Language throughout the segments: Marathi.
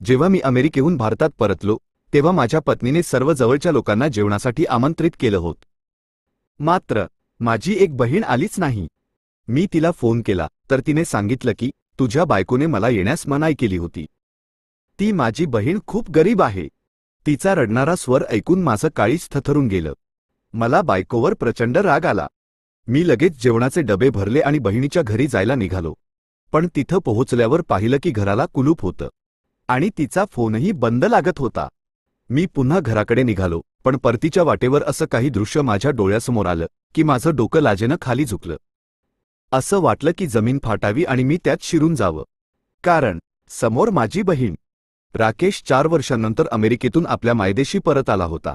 जेव्हा मी अमेरिकेहून भारतात परतलो तेव्हा माझ्या पत्नीने सर्व जवळच्या लोकांना जेवणासाठी आमंत्रित केलं होतं. मात्र माझी एक बहीण आलीच नाही. मी तिला फोन केला तर तिने सांगितलं की तुझ्या बायकोने मला येण्यास मनाई केली होती. ती माझी बहीण खूप गरीब आहे. तिचा रडणारा स्वर ऐकून माझं काळीज थरथरून गेलं. मला बायकोवर प्रचंड राग आला. मी लगेच जेवणाचे डबे भरले आणि बहिणीच्या घरी जायला निघालो. पण तिथं पोहोचल्यावर पाहिलं की घराला कुलूप होतं आणि तिचा फोनही बंद लागत होता. मी पुन्हा घराकडे निघालो, पण परतीच्या वाटेवर असं काही दृश्य माझ्या डोळ्यासमोर आलं की माझं डोकं लाजेनं खाली झुकलं. असं वाटलं की जमीन फाटावी आणि मी त्यात शिरून जावं. कारण समोर माझी बहीण. राकेश 4 वर्षांनंतर अमेरिकेतून आपल्या मायदेशी परत आला होता.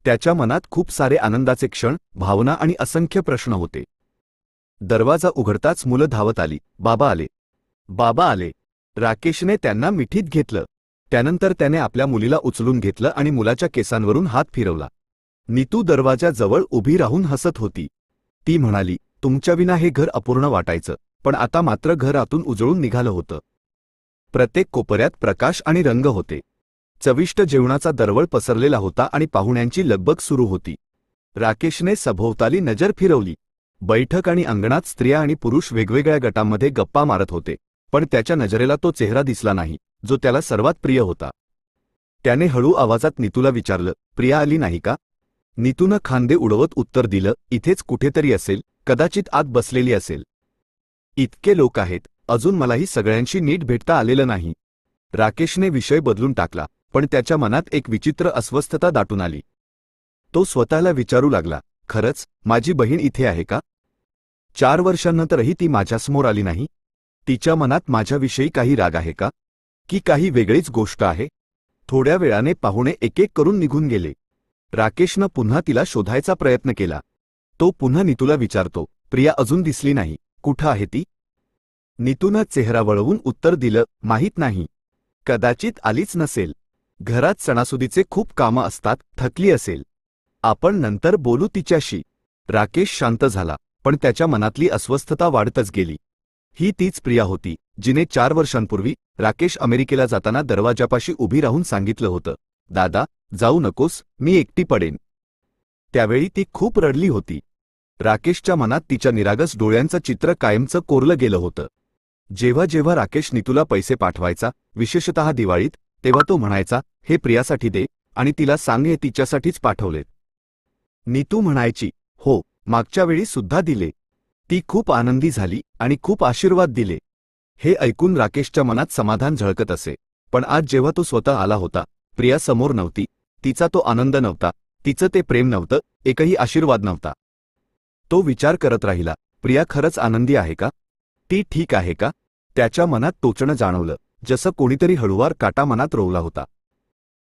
त्याच्या मनात खूप सारे आनंदाचे क्षण, भावना आणि असंख्य प्रश्न होते. दरवाजा उघडताच मुलं धावत आली. बाबा आले, बाबा आले. राकेशने त्यांना मिठीत घेतलं. त्यानंतर त्याने आपल्या मुलीला उचलून घेतलं आणि मुलाच्या केसांवरून हात फिरवला. नीतू दरवाजाजवळ उभी राहून हसत होती. ती म्हणाली, तुमच्याविना हे घर अपूर्ण वाटायचं, पण आता मात्र घर आतून उजळून निघालं होतं. प्रत्येक कोपऱ्यात प्रकाश आणि रंग होते. चविष्ट जेवणाचा दरवळ पसरलेला होता आणि पाहुण्यांची लगबग सुरू होती. राकेशने सभोवताली नजर फिरवली. बैठक आणि अंगणात स्त्रिया आणि पुरुष वेगवेगळ्या गटांमध्ये गप्पा मारत होते, पण त्याच्या नजरेला तो चेहरा दिसला नाही जो त्याला सर्वात प्रिय होता. त्याने हळू आवाजात नीतूला विचारलं, प्रिया आली नाही का? नीतूनं खांदे उडवत उत्तर दिलं, इथेच कुठेतरी असेल, कदाचित आत बसलेली असेल. इतके लोक आहेत, अजून मलाही सगळ्यांशी नीट भेटता आलेलं नाही. राकेशने विषय बदलून टाकला, पण त्याच्या मनात एक विचित्र अस्वस्थता दाटून आली. तो स्वतःला विचारू लागला, खरंच माझी बहीण इथे आहे का? 4 वर्षांनंतरही ती माझ्यासमोर आली नाही. तिच्या मनात माझ्याविषयी काही राग आहे का? की काही वेगळीच गोष्ट आहे? थोड्या वेळाने पाहुणे एक एक करून निघून गेले. राकेशनं पुन्हा तिला शोधायचा प्रयत्न केला. तो पुन्हा नीतूला विचारतो, प्रिया अजून दिसली नाही, कुठं आहे ती? नीतूनं चेहरा वळवून उत्तर दिलं, माहीत नाही. कदाचित आलीच नसेल. घरात सणासुदीचे खूप कामं असतात, थकली असेल. आपण नंतर बोलू तिच्याशी. राकेश शांत झाला, पण त्याच्या मनातली अस्वस्थता वाढतच गेली. ही तीच प्रिया होती जिने 4 वर्षांपूर्वी राकेश अमेरिकेला जाताना दरवाजापाशी उभी राहून सांगितलं होतं, दादा जाऊ नकोस, मी एकटी पडेन. त्यावेळी ती खूप रडली होती. राकेशच्या मनात तिच्या निरागस डोळ्यांचं चित्र कायमचं कोरलं गेलं होतं. जेव्हा जेव्हा राकेश नीतूला पैसे पाठवायचा, विशेषतः दिवाळीत, तेव्हा तो म्हणायचा, हे प्रियासाठी दे आणि तिला सांग हे तिच्यासाठीच पाठवलेत. नीतू म्हणायची, हो, मागच्या वेळी सुद्धा दिले. ती खूप आनंदी झाली आणि खूप आशीर्वाद दिले. हे ऐकून राकेशच्या मनात समाधान झळकत असे. पण आज जेव्हा तो स्वतः आला होता, प्रिया समोर नव्हती. तिचा तो आनंद नव्हता, तिचं ते प्रेम नव्हतं, एकही आशीर्वाद नव्हता. तो विचार करत राहिला, प्रिया खरंच आनंदी आहे का? ती ठीक आहे का? त्याच्या मनात टोचणं जाणवलं, जसं कोणीतरी हळूवार काटा मनात रोवला होता.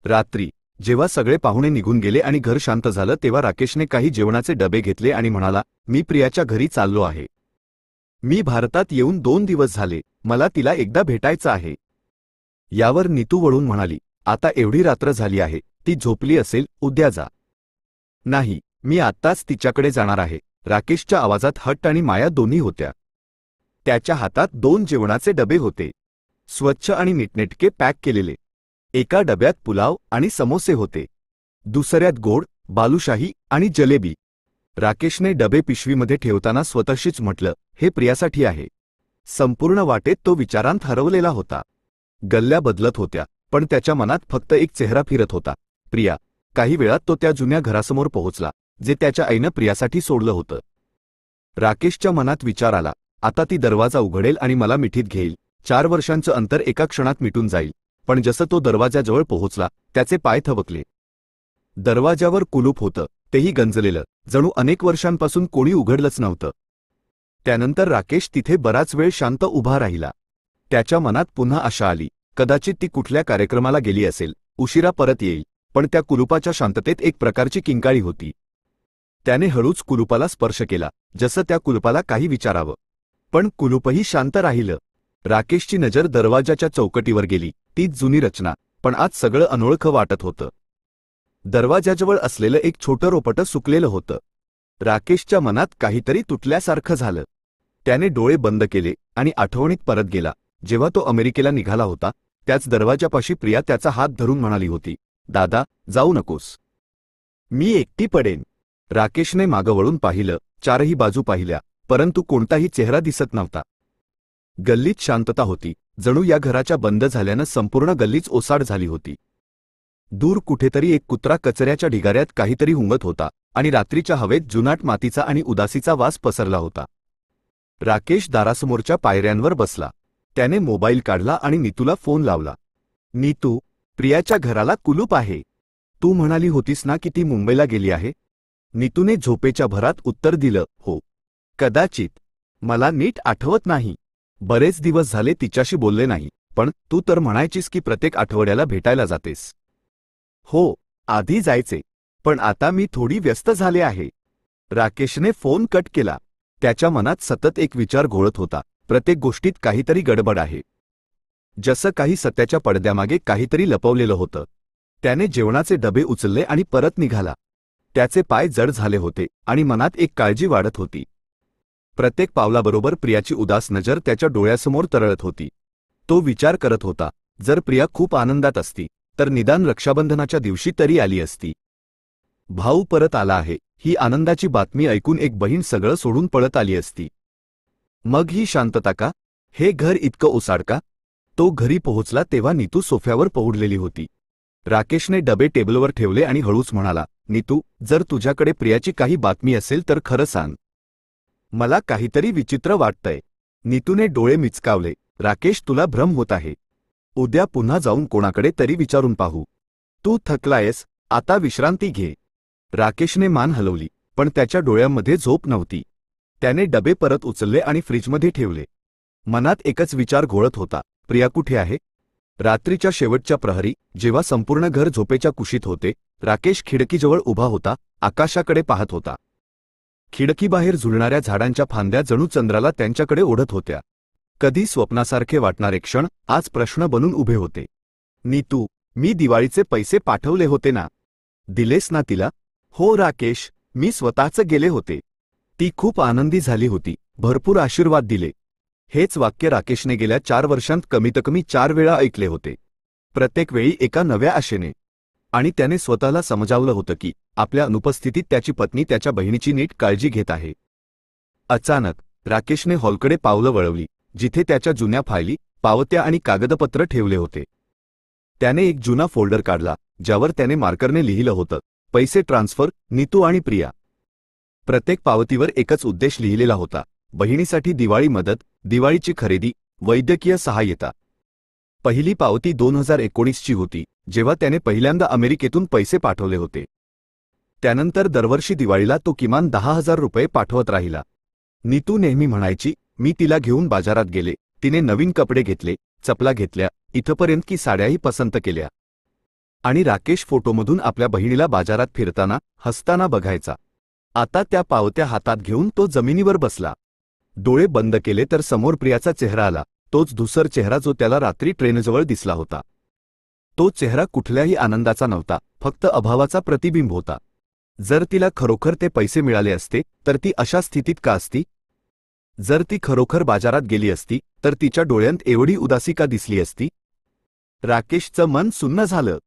रात्री जेव्हा सगळे पाहुणे निघून गेले आणि घर शांत झालं तेव्हा राकेशने काही जेवणाचे डबे घेतले आणि म्हणाला, मी प्रियाच्या घरी चाललो आहे. मी भारतात येऊन 2 दिवस झाले, मला तिला एकदा भेटायचं आहे. यावर नीतू वळून म्हणाली, आता एवढी रात्र झाली आहे, ती झोपली असेल, उद्या जा. नाही, मी आत्ताच तिच्याकडे जाणार आहे. राकेशच्या आवाजात हट्ट आणि माया दोन्ही होत्या. त्याच्या हातात 2 जेवणाचे डबे होते, स्वच्छ आणि नीटनेटके पॅक केलेले. एका डब्यात पुलाव आणि समोसे होते, दुसऱ्यात गोड, बालुशाही आणि जलेबी. राकेशने डबे पिशवीमध्ये ठेवताना स्वतःशीच म्हटलं, हे प्रियासाठी आहे. संपूर्ण वाटेत तो विचारांत हरवलेला होता. गल्ल्या बदलत होत्या, पण त्याच्या मनात फक्त एक चेहरा फिरत होता, प्रिया. काही वेळात तो त्या जुन्या घरासमोर पोहोचला, जे त्याच्या आईनं प्रियासाठी सोडलं होतं. राकेशच्या मनात विचार आला, आता ती दरवाजा उघडेल आणि मला मिठीत घेईल. 4 वर्षांचं अंतर एका क्षणात मिटून जाईल. पण जसं तो दरवाजाजवळ पोहोचला, त्याचे पाय थबकले. दरवाजावर कुलूप होतं, तेही गंजलेलं, जणू अनेक वर्षांपासून कोणी उघडलंच नव्हतं. त्यानंतर राकेश तिथे बराच वेळ शांत उभा राहिला. त्याच्या मनात पुन्हा आशा आली, कदाचित ती कुठल्या कार्यक्रमाला गेली असेल, उशिरा परत येईल. पण त्या कुलूपाच्या शांततेत एक प्रकारची किंकाळी होती. त्याने हळूच कुलूपाला स्पर्श केला, जसं त्या कुलूपाला काही विचारावं. पण कुलूपही शांत राहिलं. राकेशची नजर दरवाजाच्या चौकटीवर गेली. तीच जुनी रचना, पण आज सगळं अनोळखं वाटत होतं. दरवाजाजवळ असलेलं एक छोटं रोपटं सुकलेलं होतं. राकेशच्या मनात काहीतरी तुटल्यासारखं झालं. त्याने डोळे बंद केले आणि आठवणीत परत गेला, जेव्हा तो अमेरिकेला निघाला होता, त्याच दरवाजापाशी प्रिया त्याचा हात धरून म्हणाली होती, दादा, जाऊ नकोस. मी एकटी पडेन. राकेशने मागं वळून पाहिलं, चारही बाजू पाहिल्या, परंतु कोणताही चेहरा दिसत नव्हता. गल्लीत शांतता होती, जणू या घराच्या बंद झाल्यानं संपूर्ण गल्लीच ओसाड झाली होती. दूर कुठेतरी एक कुत्रा कचऱ्याच्या ढिगाऱ्यात काहीतरी हुंगत होता आणि रात्रीच्या हवेत जुनाट मातीचा आणि उदासीचा वास पसरला होता. राकेश दारासमोरच्या पायऱ्यांवर बसला. त्याने मोबाईल काढला आणि नीतूला फोन लावला. नीतू, प्रियाच्या घराला कुलूप आहे. तू म्हणाली होतीस ना की ती मुंबईला गेली आहे? नीतूने झोपेच्या भरात उत्तर दिलं, हो. कदाचित. मला नीट आठवत नाही. बरेच दिवस झाले तिच्याशी बोलले नाही, पण तू तर म्हणायचीस की प्रत्येक आठवड्याला भेटायला जातेस. हो, आधी जायचे, पण आता मी थोडी व्यस्त झाले आहे. राकेशने फोन कट केला. त्याच्या मनात सतत एक विचार घोळत होता, प्रत्येक गोष्टीत काहीतरी गडबड आहे. जसं काही सत्याच्या पडद्यामागे काहीतरी लपवलेलं होतं. त्याने जेवणाचे डबे उचलले आणि परत निघाला. त्याचे पाय जड झाले होते आणि मनात एक काळजी वाढत होती. प्रत्येक पावलाबरोबर प्रियाची उदास नजर त्याच्या डोळ्यासमोर तरळत होती. तो विचार करत होता, जर प्रिया खूप आनंदात असती तर निदान रक्षाबंधनाच्या दिवशी तरी आली असती. भाऊ परत आला आहे ही आनंदाची बातमी ऐकून एक बहीण सगळं सोडून पळत आली असती. मग ही शांतता का? हे घर इतकं ओसाड का? तो घरी पोहोचला तेव्हा नीतू सोफ्यावर पहुडलेली होती. राकेशने डबे टेबलवर ठेवले आणि हळूच म्हणाला, नीतू, जर तुझ्याकडे प्रियाची काही बातमी असेल तर खरं सांग. मला काहीतरी विचित्र वाटतंय. नीतूने डोळे मिचकावले. राकेश, तुला भ्रम होत आहे. उद्या पुन्हा जाऊन कोणाकडे तरी विचारून पाहू. तू थकलायस, आता विश्रांती घे. राकेशने मान हलवली, पण त्याच्या डोळ्यांमध्ये झोप नव्हती. त्याने डबे परत उचलले आणि फ्रीजमध्ये ठेवले. मनात एकच विचार घोळत होता, प्रिया कुठे आहे? रात्रीच्या शेवटच्या प्रहरी, जेव्हा संपूर्ण घर झोपेच्या कुशीत होते, राकेश खिडकीजवळ उभा होता, आकाशाकडे पाहत होता. खिडकीबाहेर झुलणाऱ्या झाडांच्या फांद्या जणू चंद्राला त्यांच्याकडे ओढत होत्या. कधी स्वप्नासारखे वाटणारे क्षण आज प्रश्न बनून उभे होते. नीतू, मी दिवाळीचे पैसे पाठवले होते ना? दिलेस ना तिला? हो राकेश, मी स्वतःच गेले होते. ती खूप आनंदी झाली होती, भरपूर आशीर्वाद दिले. हेच वाक्य राकेशने गेल्या 4 वर्षांत कमीतकमी 4 वेळा ऐकले होते. प्रत्येक वेळी एका नव्या आशेने. आणि त्याने स्वतःला समजावलं होतं की आपल्या अनुपस्थितीत त्याची पत्नी त्याच्या बहिणीची नीट काळजी घेत आहे. अचानक राकेशने हॉलकडे पावलं वळवली, जिथे त्याच्या जुन्या फायली, पावत्या आणि कागदपत्र ठेवले होते. त्याने एक जुना फोल्डर काढला, ज्यावर त्याने मार्करने लिहिलं होतं, पैसे ट्रान्सफर, नीतू आणि प्रिया. प्रत्येक पावतीवर एकच उद्देश लिहिलेला होता, बहिणीसाठी दिवाळी मदत, दिवाळीची खरेदी, वैद्यकीय सहाय्यता. पहिली पावती 2019 ची होती, जेव्हा त्याने पहिल्यांदा अमेरिकेतून पैसे पाठवले होते. त्यानंतर दरवर्षी दिवाळीला तो किमान 10,000 रुपये पाठवत राहिला. नीतू नेहमी म्हणायची, मी तिला घेऊन बाजारात गेले, तिने नवीन कपडे घेतले, चपला घेतल्या, इथपर्यंत की साड्याही पसंत केल्या. आणि राकेश फोटोमधून आपल्या बहिणीला बाजारात फिरताना, हसताना बघायचा. आता त्या पावत्या हातात घेऊन तो जमिनीवर बसला. डोळे बंद केले तर समोर प्रियाचा चेहरा आला, तोच धुसर चेहरा जो त्याला रात्री ट्रेनजवळ दिसला होता. तो चेहरा कुठल्याही आनंदाचा नव्हता, फक्त अभावाचा प्रतिबिंब होता. जर तिला खरोखर ते पैसे मिळाले असते तर ती अशा स्थितीत का असती? जर ती खरोखर बाजारात गेली असती तर तिच्या डोळ्यांत एवढी उदासी का दिसली असती? राकेशचं मन सुन्न झालं.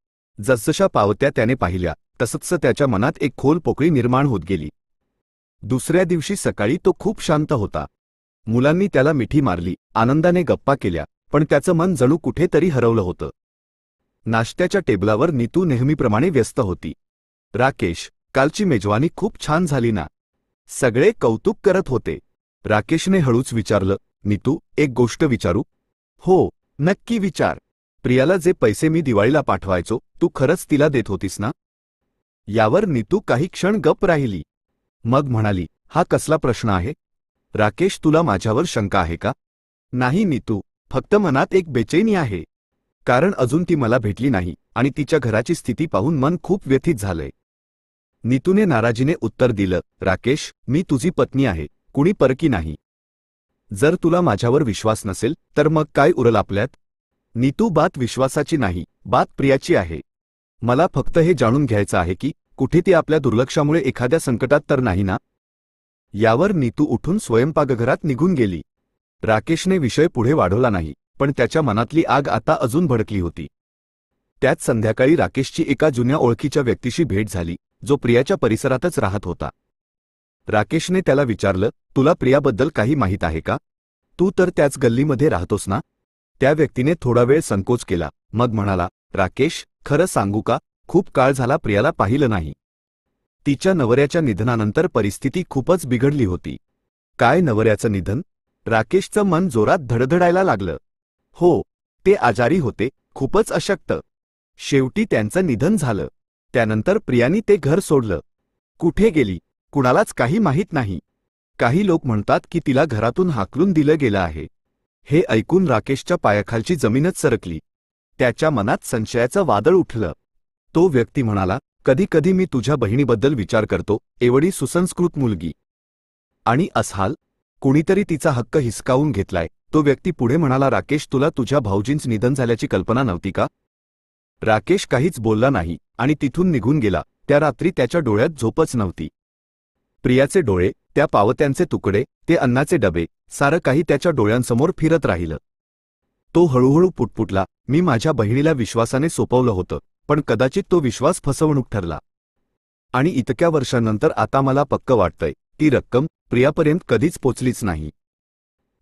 जसजशा पावत्या त्याने पाहिल्या तसंच त्याच्या मनात एक खोल पोकळी निर्माण होत गेली. दुसऱ्या दिवशी सकाळी तो खूप शांत होता. मुलांनी त्याला मिठी मारली, आनंदाने गप्पा केल्या, पण त्याचं मन जणू कुठेतरी हरवलं होतं. नाश्त्याच्या टेबलावर नीतू नेहमीप्रमाणे व्यस्त होती. राकेश, कालची मेजवानी खूप छान झाली ना? सगळे कौतुक करत होते. राकेशने हळूच विचारलं, नीतू, एक गोष्ट विचारू? हो, नक्की विचार. प्रियाला जे पैसे मी दिवाळीला पाठवायचो, तू खरंच तिला देत होतीस ना? यावर नीतू काही क्षण गप्प राहिली. मग म्हणाली, हा कसला प्रश्न आहे? राकेश, तुला माझ्यावर शंका आहे का? नाही नीतू, फक्त मनात एक बेचैनी आहे. कारण अजून ती मला भेटली नाही आणि तिच्या घराची स्थिती पाहून मन खूप व्यथित झालंय. नीतूने नाराजीने उत्तर दिलं, राकेश, मी तुझी पत्नी आहे, कुणी परकी नाही. जर तुला माझ्यावर विश्वास नसेल तर मग काय उरल आपल्यात? नीतू, बात विश्वासाची नाही, बात प्रियाची आहे. मला फक्त हे जाणून घ्यायचं आहे की कुठे ती आपल्या दुर्लक्षामुळे एखाद्या संकटात तर नाही ना? यावर नीतू उठून स्वयंपाकघरात निघून गेली. राकेशने विषय पुढे वाढवला नाही, पण त्याच्या मनातली आग आता अजून भडकली होती. त्याच संध्याकाळी राकेशची एका जुन्या ओळखीच्या व्यक्तीशी भेट झाली, जो प्रियाच्या परिसरातच राहत होता. राकेशने त्याला विचारलं, तुला प्रियाबद्दल काही माहीत आहे का? तू तर त्याच गल्लीमध्ये राहतोस ना? त्या व्यक्तीने थोडा वेळ संकोच केला, मग म्हणाला, राकेश, खरं सांगू का, खूप काळ झाला प्रियाला पाहिलं नाही. तिच्या नवऱ्याच्या निधनानंतर परिस्थिती खूपच बिघडली होती. काय नवऱ्याचं निधन? राकेशचं मन जोरात धडधडायला लागलं. हो, ते आजारी होते, खूपच अशक्त. शेवटी त्यांचं निधन झालं. त्यानंतर प्रियानी ते घर सोडलं. कुठे गेली, कुणालाच काही माहीत नाही. काही लोक म्हणतात की तिला घरातून हाकलून दिलं गेलं आहे. हे ऐकून राकेशच्या पायाखालची जमीनच सरकली. त्याच्या मनात संशयाचं वादळ उठलं. तो व्यक्ती म्हणाला, कधी कधी मी तुझ्या बहिणीबद्दल विचार करतो, एवढी सुसंस्कृत मुलगी. आणि असहाल, कुणीतरी तिचा हक्क हिसकावून घेतलाय. तो व्यक्ती पुढे म्हणाला, राकेश, तुला तुझ्या भाऊजींचं निधन झाल्याची कल्पना नव्हती का? राकेश काहीच बोलला नाही आणि तिथून निघून गेला. त्या रात्री त्याच्या डोळ्यात झोपच नव्हती. प्रियाचे डोळे, त्या पावत्यांचे तुकडे, ते अन्नाचे डबे, सारं काही त्याच्या डोळ्यांसमोर फिरत राहिलं. तो हळूहळू पुटपुटला, मी माझ्या बहिणीला विश्वासाने सोपवलं होतं, पण कदाचित तो विश्वास फसवणूक ठरला. आणि इतक्या वर्षांनंतर आता मला पक्क वाटतंय, ती रक्कम प्रियापर्यंत कधीच पोचलीच नाही.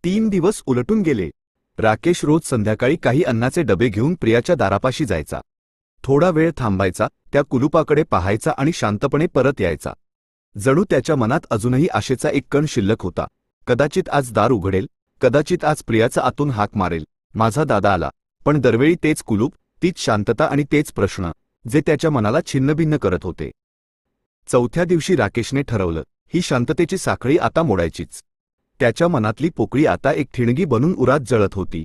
3 दिवस उलटून गेले. राकेश रोज संध्याकाळी काही अन्नाचे डबे घेऊन प्रियाच्या दारापाशी जायचा. थोडा वेळ थांबायचा, त्या कुलुपाकडे पाहायचा आणि शांतपणे परत यायचा. जणू त्याच्या मनात अजूनही आशेचा एक कण शिल्लक होता. कदाचित आज दार उघडेल, कदाचित आज प्रियाचा आतून हाक मारेल, माझा दादा आला. पण दरवेळी तेच कुलूप, तीच शांतता आणि तेच प्रश्न, जे त्याच्या मनाला छिन्नभिन्न करत होते. 4थ्या दिवशी राकेशने ठरवलं, ही शांततेची साखळी आता मोडायचीच. त्याच्या मनातली पोकळी आता एक ठिणगी बनून उरात जळत होती.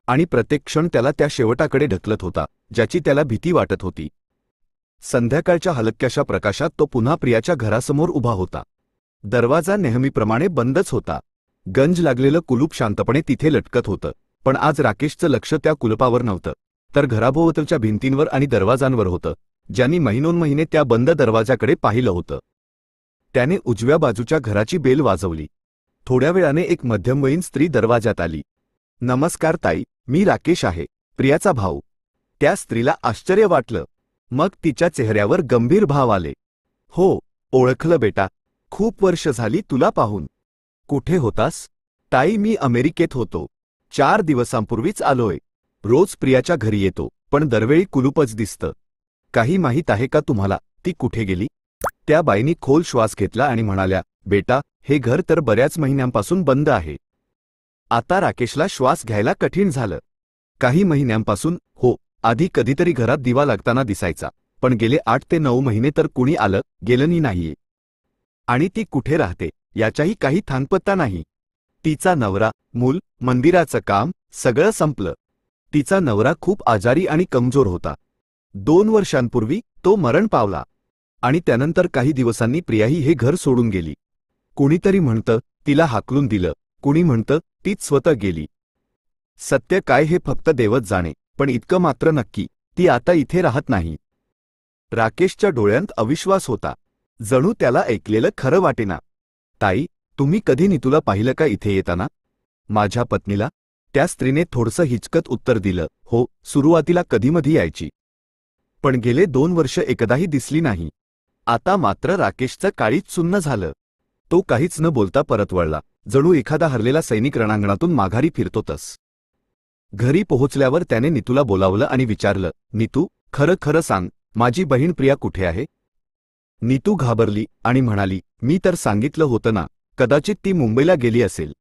आणि प्रत्येक क्षण त्याला त्या शेवटाकडे ढकलत होता, ज्याची त्याला भीती वाटत होती. संध्याकाळच्या हलक्याशा प्रकाशात तो पुन्हा प्रियाच्या घरासमोर उभा होता. दरवाजा नेहमीप्रमाणे बंदच होता. गंज लागलेलं कुलूप शांतपणे तिथे लटकत होतं. पण आज राकेशचं लक्ष त्या कुलपावर नव्हतं, तर घराभोवतीच्या भिंतींवर आणि दरवाजांवर होतं, ज्यांनी महिनोन्महिने त्या बंद दरवाजाकडे पाहिलं होतं. त्याने उजव्या बाजूच्या घराची बेल वाजवली. थोड्या वेळाने एक मध्यमवयीन स्त्री दरवाजात आली. नमस्कार ताई, मी राकेश आहे, प्रियाचा भाऊ. त्या स्त्रीला आश्चर्य वाटलं. मग तिच्या चेहऱ्यावर गंभीर भाव आले. हो, ओळखलं बेटा, खूप वर्ष झाली तुला पाहून. कुठे होतास? ताई, मी अमेरिकेत होतो. 4 दिवसांपूर्वीच आलोय. रोज प्रियाच्या घरी येतो, पण दरवेळी कुलूपच दिसतं. काही माहीत आहे का तुम्हाला, ती कुठे गेली? त्या बाईंनी खोल श्वास घेतला आणि म्हणाल्या, बेटा, हे घर तर बऱ्याच महिन्यांपासून बंद आहे. आता राकेशला श्वास घ्यायला कठीण झालं. काही महिन्यांपासून, हो, आधी कधीतरी घरात दिवा लागताना दिसायचा, पण गेले 8 ते 9 महिने तर कुणी आलं गेलंही नाहीये. आणि ती कुठे राहते याच्याही काही थांगपत्ता नाही. तिचा नवरा, मूल, मंदिराचं काम, सगळं संपलं. तिचा नवरा खूप आजारी आणि कमजोर होता. 2 वर्षांपूर्वी तो मरण पावला. आणि त्यानंतर काही दिवसांनी प्रियाही हे घर सोडून गेली. कुणीतरी म्हणतं तिला हाकलून दिलं, कुणी म्हणतं तीच स्वतः गेली. सत्य काय हे फक्त देवच जाणे, पण इतकं मात्र नक्की, ती आता इथे राहत नाही. राकेशच्या डोळ्यांत अविश्वास होता. जणू त्याला ऐकलेलं खरं वाटेना. ताई, तुम्ही कधी नीतूला पाहिलं का इथे येताना? माझ्या पत्नीला? त्या स्त्रीने थोडंसं हिचकत उत्तर दिलं, हो, सुरुवातीला कधीमधी यायची. पण गेले 2 वर्ष एकदाही दिसली नाही. आता मात्र राकेशचं काळीच सुन्न झालं. तो काहीच न बोलता परत वळला, जणू एखादा हरलेला सैनिक रणांगणातून माघारी फिरतो तस. घरी पोहोचल्यावर त्याने नीतूला बोलावलं आणि विचारलं, नीतू, खरं खरं सांग, माझी बहीण प्रिया कुठे आहे? नीतू घाबरली आणि म्हणाली, मी तर सांगितलं होतं ना, कदाचित ती मुंबईला गेली असेल.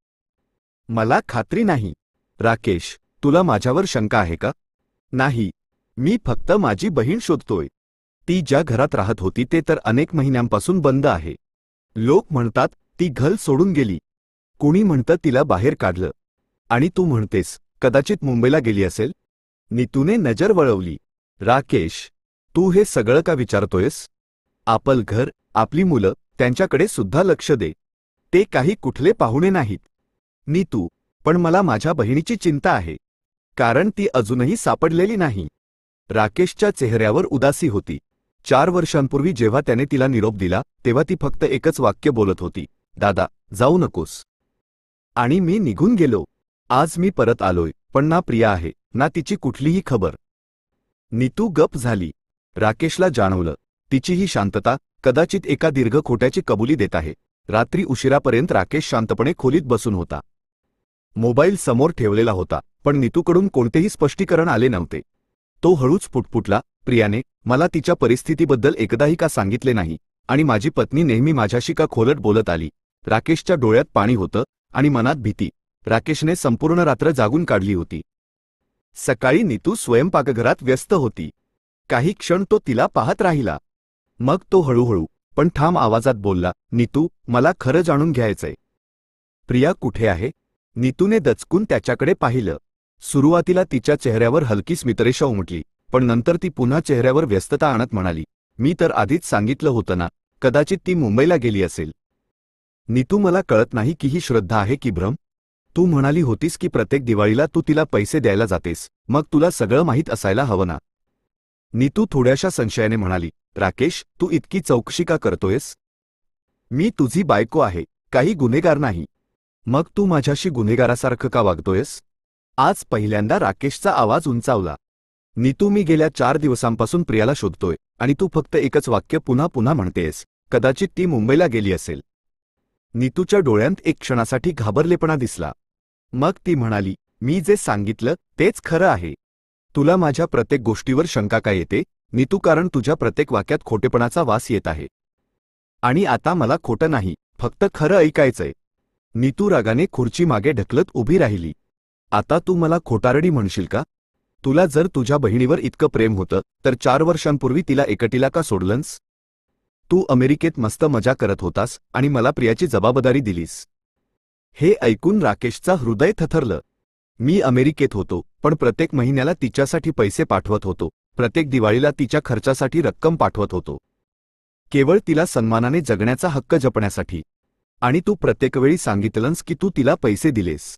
मला खात्री नाही. राकेश, तुला माझ्यावर शंका आहे का? नाही, मी फक्त माझी बहीण शोधतोय. ती ज्या घरात राहत होती ते तर अनेक महिन्यांपासून बंद आहे. लोक म्हणतात ती घर सोडून गेली. कुणी म्हणतं तिला बाहेर काढलं. आणि तू म्हणतेस कदाचित मुंबईला गेली असेल? नीतूने नजर वळवली. राकेश, तू हे सगळं का विचारतोयस? आपलं घर, आपली मुलं, त्यांच्याकडे सुद्धा लक्ष दे. ते काही कुठले पाहुणे नाहीत. नीतू, पण मला माझ्या बहिणीची चिंता आहे. कारण ती अजूनही सापडलेली नाही. राकेशच्या चेहऱ्यावर उदासी होती. 4 वर्षांपूर्वी जेव्हा त्याने तिला निरोप दिला, तेव्हा ती फक्त एकच वाक्य बोलत होती, दादा, जाऊ नकोस. आणि मी निघून गेलो. आज मी परत आलोय, पण ना प्रिया आहे ना तिची कुठलीही खबर. नीतू गप झाली. राकेशला जाणवलं तिची ही शांतता कदाचित एका दीर्घ खोट्याची कबुली देत आहे. रात्री उशिरापर्यंत राकेश शांतपणे खोलीत बसून होता. मोबाईल समोर ठेवलेला होता, पण नीतूकडून कोणतेही स्पष्टीकरण आले नव्हते. तो हळूच पुटपुटला, प्रियाने मला तिच्या परिस्थितीबद्दल एकदाही का सांगितले नाही, आणि माझी पत्नी नेहमी माझ्याशी का खोलट बोलत आली. राकेशच्या डोळ्यात पाणी होतं आणि मनात भीती. राकेशने संपूर्ण रात्र जागून काढली होती. सकाळी नीतू स्वयंपाकघरात व्यस्त होती. काही क्षण तो तिला पाहत राहिला. मग तो हळूहळू पण ठाम आवाजात बोलला, नीतू, मला खरं जाणून घ्यायचंय. प्रिया कुठे आहे? नीतूने दचकून त्याच्याकडे पाहिलं. सुरुवातीला तिच्या चेहऱ्यावर हलकी स्मितरेषा उमटली, पण नंतर ती पुन्हा चेहऱ्यावर व्यस्तता आणत म्हणाली, मी तर आधीच सांगितलं होतं ना, कदाचित ती मुंबईला गेली असेल. नीतू, मला कळत नाही की ही श्रद्धा आहे की भ्रम. तू म्हणाली होतीस की प्रत्येक दिवाळीला तू तिला पैसे द्यायला जातेस, मग तुला सगळं माहीत असायला हवं ना. नीतू थोड्याशा संशयाने म्हणाली, राकेश, तू इतकी चौकशी का करतोयस? मी तुझी बायको आहे, काही गुन्हेगार नाही. मग तू माझ्याशी गुन्हेगारासारखं का वागतोयस? आज पहिल्यांदा राकेशचा आवाज उंचावला. नीतू, मी गेल्या 4 दिवसांपासून प्रियाला शोधतोय, आणि तू फक्त एकच वाक्य पुन्हा पुन्हा म्हणतेस, कदाचित ती मुंबईला गेली असेल. नीतूच्या डोळ्यांत एक क्षणासाठी घाबरलेपणा दिसला. मग ती म्हणाली, मी जे सांगितलं तेच खरं आहे. तुला माझ्या प्रत्येक गोष्टीवर शंका का येते, नीतू? कारण तुझ्या प्रत्येक वाक्यात खोटेपणाचा वास येत आहे. आणि आता मला खोटं नाही, फक्त खरं ऐकायचंय. नीतू रागाने खुर्ची मागे ढकलत उभी राहिली. आता तू मला खोटारडी म्हणशील का? तुला जर तुझ्या बहिणीवर इतकं प्रेम होतं तर 4 वर्षांपूर्वी तिला एकटीला का सोडलंस? तू अमेरिकेत मस्त मजा करत होतास आणि मला प्रियाची जबाबदारी दिलीस. हे ऐकून राकेशचा हृदय थरथरलं. मी अमेरिकेत होतो, पण प्रत्येक महिन्याला तिच्यासाठी पैसे पाठवत होतो, प्रत्येक दिवाळीला तिच्या खर्चासाठी रक्कम पाठवत होतो, केवळ तिला सन्मानाने जगण्याचा हक्क जपण्यासाठी. आणि तू प्रत्येक वेळी सांगितलंस की तू तिला पैसे दिलेस.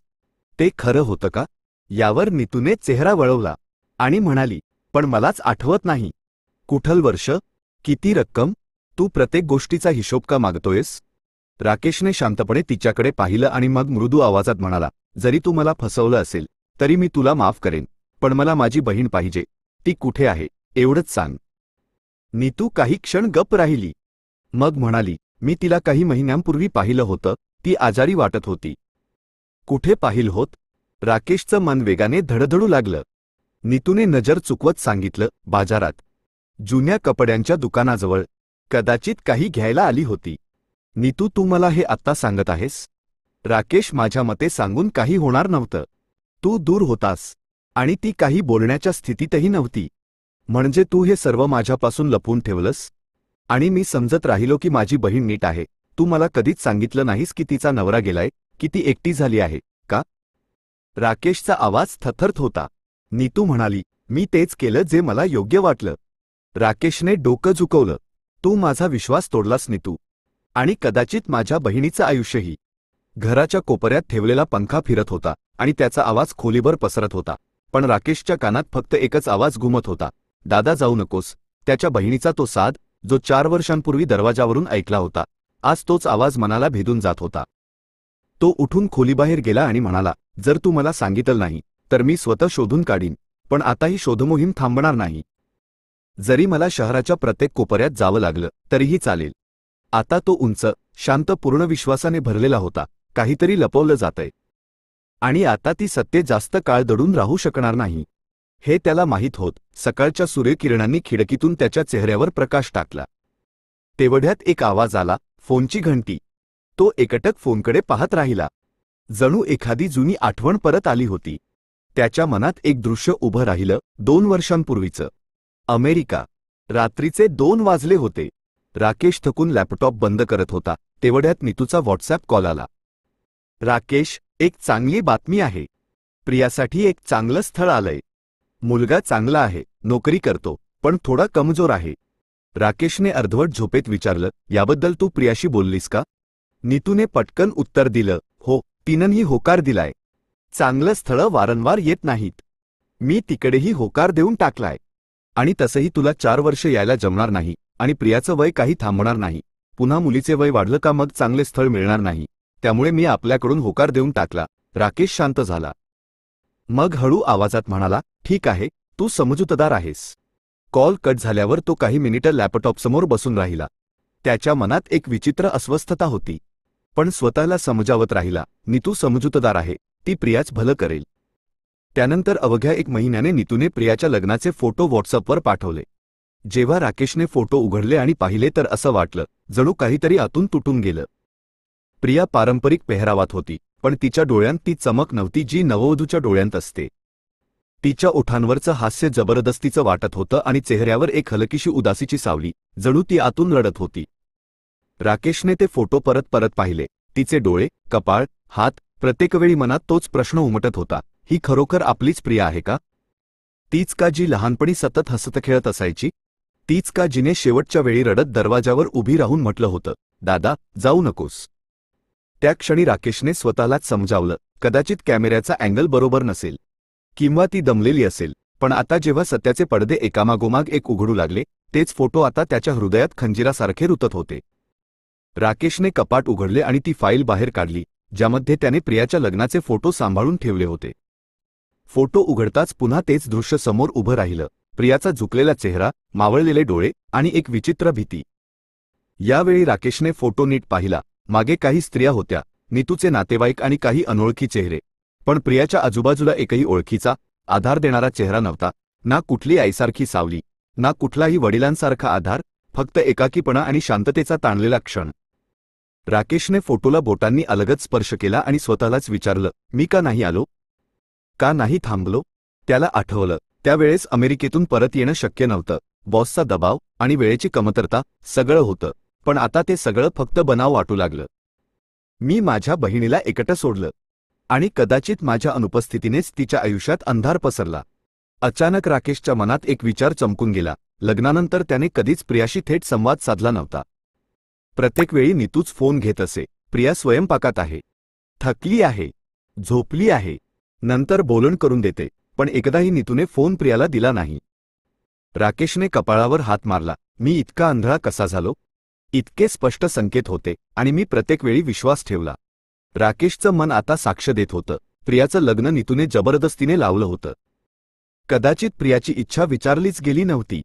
ते खरं होतं का? यावर नीतूने चेहरा वळवला आणि म्हणाली, पण मलाच आठवत नाही. कुठलं वर्ष? किती रक्कम? तू प्रत्येक गोष्टीचा हिशोब का मागतोयस? राकेशने शांतपणे तिच्याकडे पाहिलं आणि मग मृदू आवाजात म्हणाला, जरी तू मला फसवलं असेल तरी मी तुला माफ करेन, पण मला माझी बहीण पाहिजे. ती कुठे आहे एवढंच सांग. नीतू काही क्षण गप्प राहिली. मग म्हणाली, मी तिला काही महिन्यांपूर्वी पाहिलं होतं, ती आजारी वाटत होती. कुठे पाहिलं होत? राकेशचं मन वेगाने धडधडू लागलं. नीतूने नजर चुकवत सांगितलं, बाजारात, जुन्या कपड्यांच्या दुकानाजवळ. कदाचित काही घ्यायला आली होती. नीतू, तू मला हे आत्ता सांगत आहेस? राकेश, माझ्या मते सांगून काही होणार नव्हतं. तू दूर होतास आणि ती काही बोलण्याच्या स्थितीतही नव्हती. म्हणजे तू हे सर्व माझ्यापासून लपवून ठेवलंस? आणि मी समजत राहिलो की माझी बहीण नीट आहे. तू मला कधीच सांगितलं नाहीस की तिचा नवरा गेलाय, की ती एकटी झाली आहे का? राकेशचा आवाज थरथरत होता. नीतू म्हणाली, मी तेच केलं जे मला योग्य वाटलं. राकेशने डोकं झुकवलं. तू माझा विश्वास तोडलास नीतू, आणि कदाचित माझ्या बहिणीचं आयुष्यही. घराच्या कोपऱ्यात ठेवलेला पंखा फिरत होता आणि त्याचा आवाज खोलीभर पसरत होता, पण राकेशच्या कानात फक्त एकच आवाज घुमत होता, दादा जाऊ नकोस. त्याच्या बहिणीचा तो साद, जो 4 वर्षांपूर्वी दरवाजावरून ऐकला होता, आज तोच आवाज मनाला भेदून जात होता. तो उठून खोलीबाहेर गेला आणि म्हणाला, जर तू मला सांगितलं नाही तर मी स्वतः शोधून काढीन, पण आता ही शोधमोहीम थांबणार नाही. जरी मला शहराच्या प्रत्येक कोपऱ्यात जावं लागलं तरीही चालेल. आता तो उंच, शांत, पूर्ण विश्वासाने भरलेला होता. काहीतरी लपवलं जातंय, आणि आता ती सत्य जास्त काळ दडून राहू शकणार नाही, हे त्याला माहीत होत. सकाळच्या सूर्यकिरणांनी खिडकीतून त्याच्या चेहऱ्यावर प्रकाश टाकला. तेवढ्यात एक आवाज आला, फोनची घंटी. तो एकटक फोनकडे पाहत राहिला. जणू एखादी जुनी आठवण परत आली होती. त्याच्या मनात एक दृश्य उभं राहिलं, 2 वर्षांपूर्वीचं अमेरिका. रात्रीचे 2 वाजले होते. राकेश थकून लॅपटॉप बंद करत होता. तेवढ्यात नीतूचा व्हॉट्सॲप कॉल आला. राकेश, एक चांगली बातमी आहे. प्रियासाठी एक चांगलं स्थळ आलंय. मुलगा चांगला आहे, नोकरी करतो, पण थोडा कमजोर आहे. राकेशने अर्धवट झोपेत विचारलं, याबद्दल तू प्रियाशी बोललीस का? नीतूने पटकन उत्तर दिलं, हो, तिनंही होकार दिलाय. चांगलं स्थळं वारंवार येत नाहीत. मी तिकडेही होकार देऊन टाकलाय. आणि तसंही तुला 4 वर्ष यायला जमणार नाही, आणि प्रियाचं वय काही थांबणार नाही. पुन्हा मुलीचे वय वाढलं का मग चांगले स्थळ मिळणार नाही. त्यामुळे मी आपल्याकडून होकार देऊन टाकला. राकेश शांत झाला. मग हळू आवाजात म्हणाला, ठीक आहे, तू समजूतदार आहेस. कॉल कट झाल्यावर तो काही मिनिटं लॅपटॉपसमोर बसून राहिला. त्याच्या मनात एक विचित्र अस्वस्थता होती. पण स्वतःला समजावत राहिला, नीतू समजूतदार आहे, ती प्रियाच भलं करेल. त्यानंतर अवघ्या 1 महिन्याने नीतूने प्रियाच्या लग्नाचे फोटो व्हॉट्सअपवर पाठवले. जेव्हा राकेशने फोटो उघडले आणि पाहिले तर असं वाटलं, जणू काहीतरी आतून तुटून गेलं. प्रिया पारंपरिक पेहरावात होती, पण तिच्या डोळ्यांत ती चमक नव्हती जी नववधूच्या डोळ्यांत असते. तिच्या ओठांवरचं हास्य जबरदस्तीचं वाटत होतं आणि चेहऱ्यावर एक हलकीशी उदासीची सावली, जणू ती आतून रडत होती. राकेशने ते फोटो परत परत पाहिले. तिचे डोळे, कपाळ, हात, प्रत्येक वेळी मनात तोच प्रश्न उमटत होता, ही खरोखर आपलीच प्रिया आहे का? तीच का जी लहानपणी सतत हसत खेळत असायची? तीच का जिने शेवटच्या वेळी रडत दरवाजावर उभी राहून म्हटलं होतं, दादा, जाऊ नकोस. त्या क्षणी राकेशने स्वतःलाच समजावलं, कदाचित कॅमेऱ्याचा अँगल बरोबर नसेल किंवा ती दमलेली असेल, पण आता जेव्हा सत्याचे पडदे एकामागोमाग एक उघडू लागले, तेच फोटो आता त्याच्या हृदयात खंजिरासारखे रुतत होते. राकेशने कपाट उघडले आणि ती फाईल बाहेर काढली, ज्यामध्ये त्याने प्रियाच्या लग्नाचे फोटो सांभाळून ठेवले होते. फोटो उघडताच पुन्हा तेच दृश्य समोर उभं राहिलं, प्रियाचा झुकलेला चेहरा, मावळलेले डोळे आणि एक विचित्र भीती. यावेळी राकेशने फोटो नीट पाहिला. मागे काही स्त्रिया होत्या, नीतूचे नातेवाईक आणि काही अनोळखी चेहरे. पण प्रियाच्या आजूबाजूला एकही ओळखीचा, आधार देणारा चेहरा नव्हता. ना कुठली आईसारखी सावली, ना कुठलाही वडिलांसारखा आधार, फक्त एकाकीपणा आणि शांततेचा ताणलेला क्षण. राकेशने फोटोला बोटांनी अलगद स्पर्श केला आणि स्वतःलाच विचारलं, मी का नाही आलो? का नाही थांबलो? त्याला आठवलं, त्यावेळेस अमेरिकेतून परत येणं शक्य नव्हतं. बॉसचा दबाव आणि वेळेची कमतरता, सगळं होतं. पण आता ते सगळं फक्त बनाव वाटू लागलं. मी माझ्या बहिणीला एकटं सोडलं आणि कदाचित माझ्या अनुपस्थितीनेच तिच्या आयुष्यात अंधार पसरला. अचानक राकेशच्या मनात एक विचार चमकून गेला. लग्नानंतर त्याने कधीच प्रियाशी थेट संवाद साधला नव्हता. प्रत्येक वेळी नीतूच फोन घेत असे, प्रिया स्वयंपाकात आहे, थकली आहे, झोपली आहे, नंतर बोलण करून देते. पण एकदाही नीतूने फोन प्रियाला दिला नाही. राकेशने कपाळावर हात मारला, मी इतका आंधळा कसा झालो? इतके स्पष्ट संकेत होते आणि मी प्रत्येक वेळी विश्वास ठेवला. राकेशचं मन आता साक्ष देत होतं, प्रियाचं लग्न नीतूने जबरदस्तीने लावलं होतं. कदाचित प्रियाची इच्छा विचारलीच गेली नव्हती.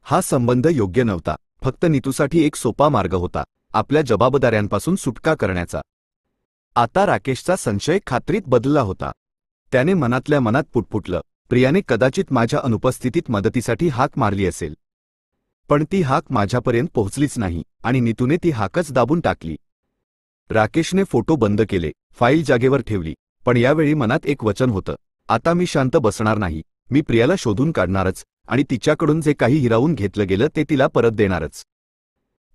हा संबंध योग्य नव्हता, फक्त नीतूसाठी एक सोपा मार्ग होता, आपल्या जबाबदाऱ्यांपासून सुटका करण्याचा. आता राकेशचा संशय खात्रीत बदलला होता. त्याने मनातल्या मनात पुटपुटलं, प्रियाने कदाचित माझ्या अनुपस्थितीत मदतीसाठी हाक मारली असेल. पण ती हाक माझ्यापर्यंत पोहोचलीच नाही आणि नीतूने ती हाकच दाबून टाकली. राकेशने फोटो बंद केले, फाईल जागेवर ठेवली. पण यावेळी मनात एक वचन होतं, आता मी शांत बसणार नाही. मी प्रियाला शोधून काढणारच आणि तिच्याकडून जे काही हिरावून घेतलं गेलं ते तिला परत देणारच.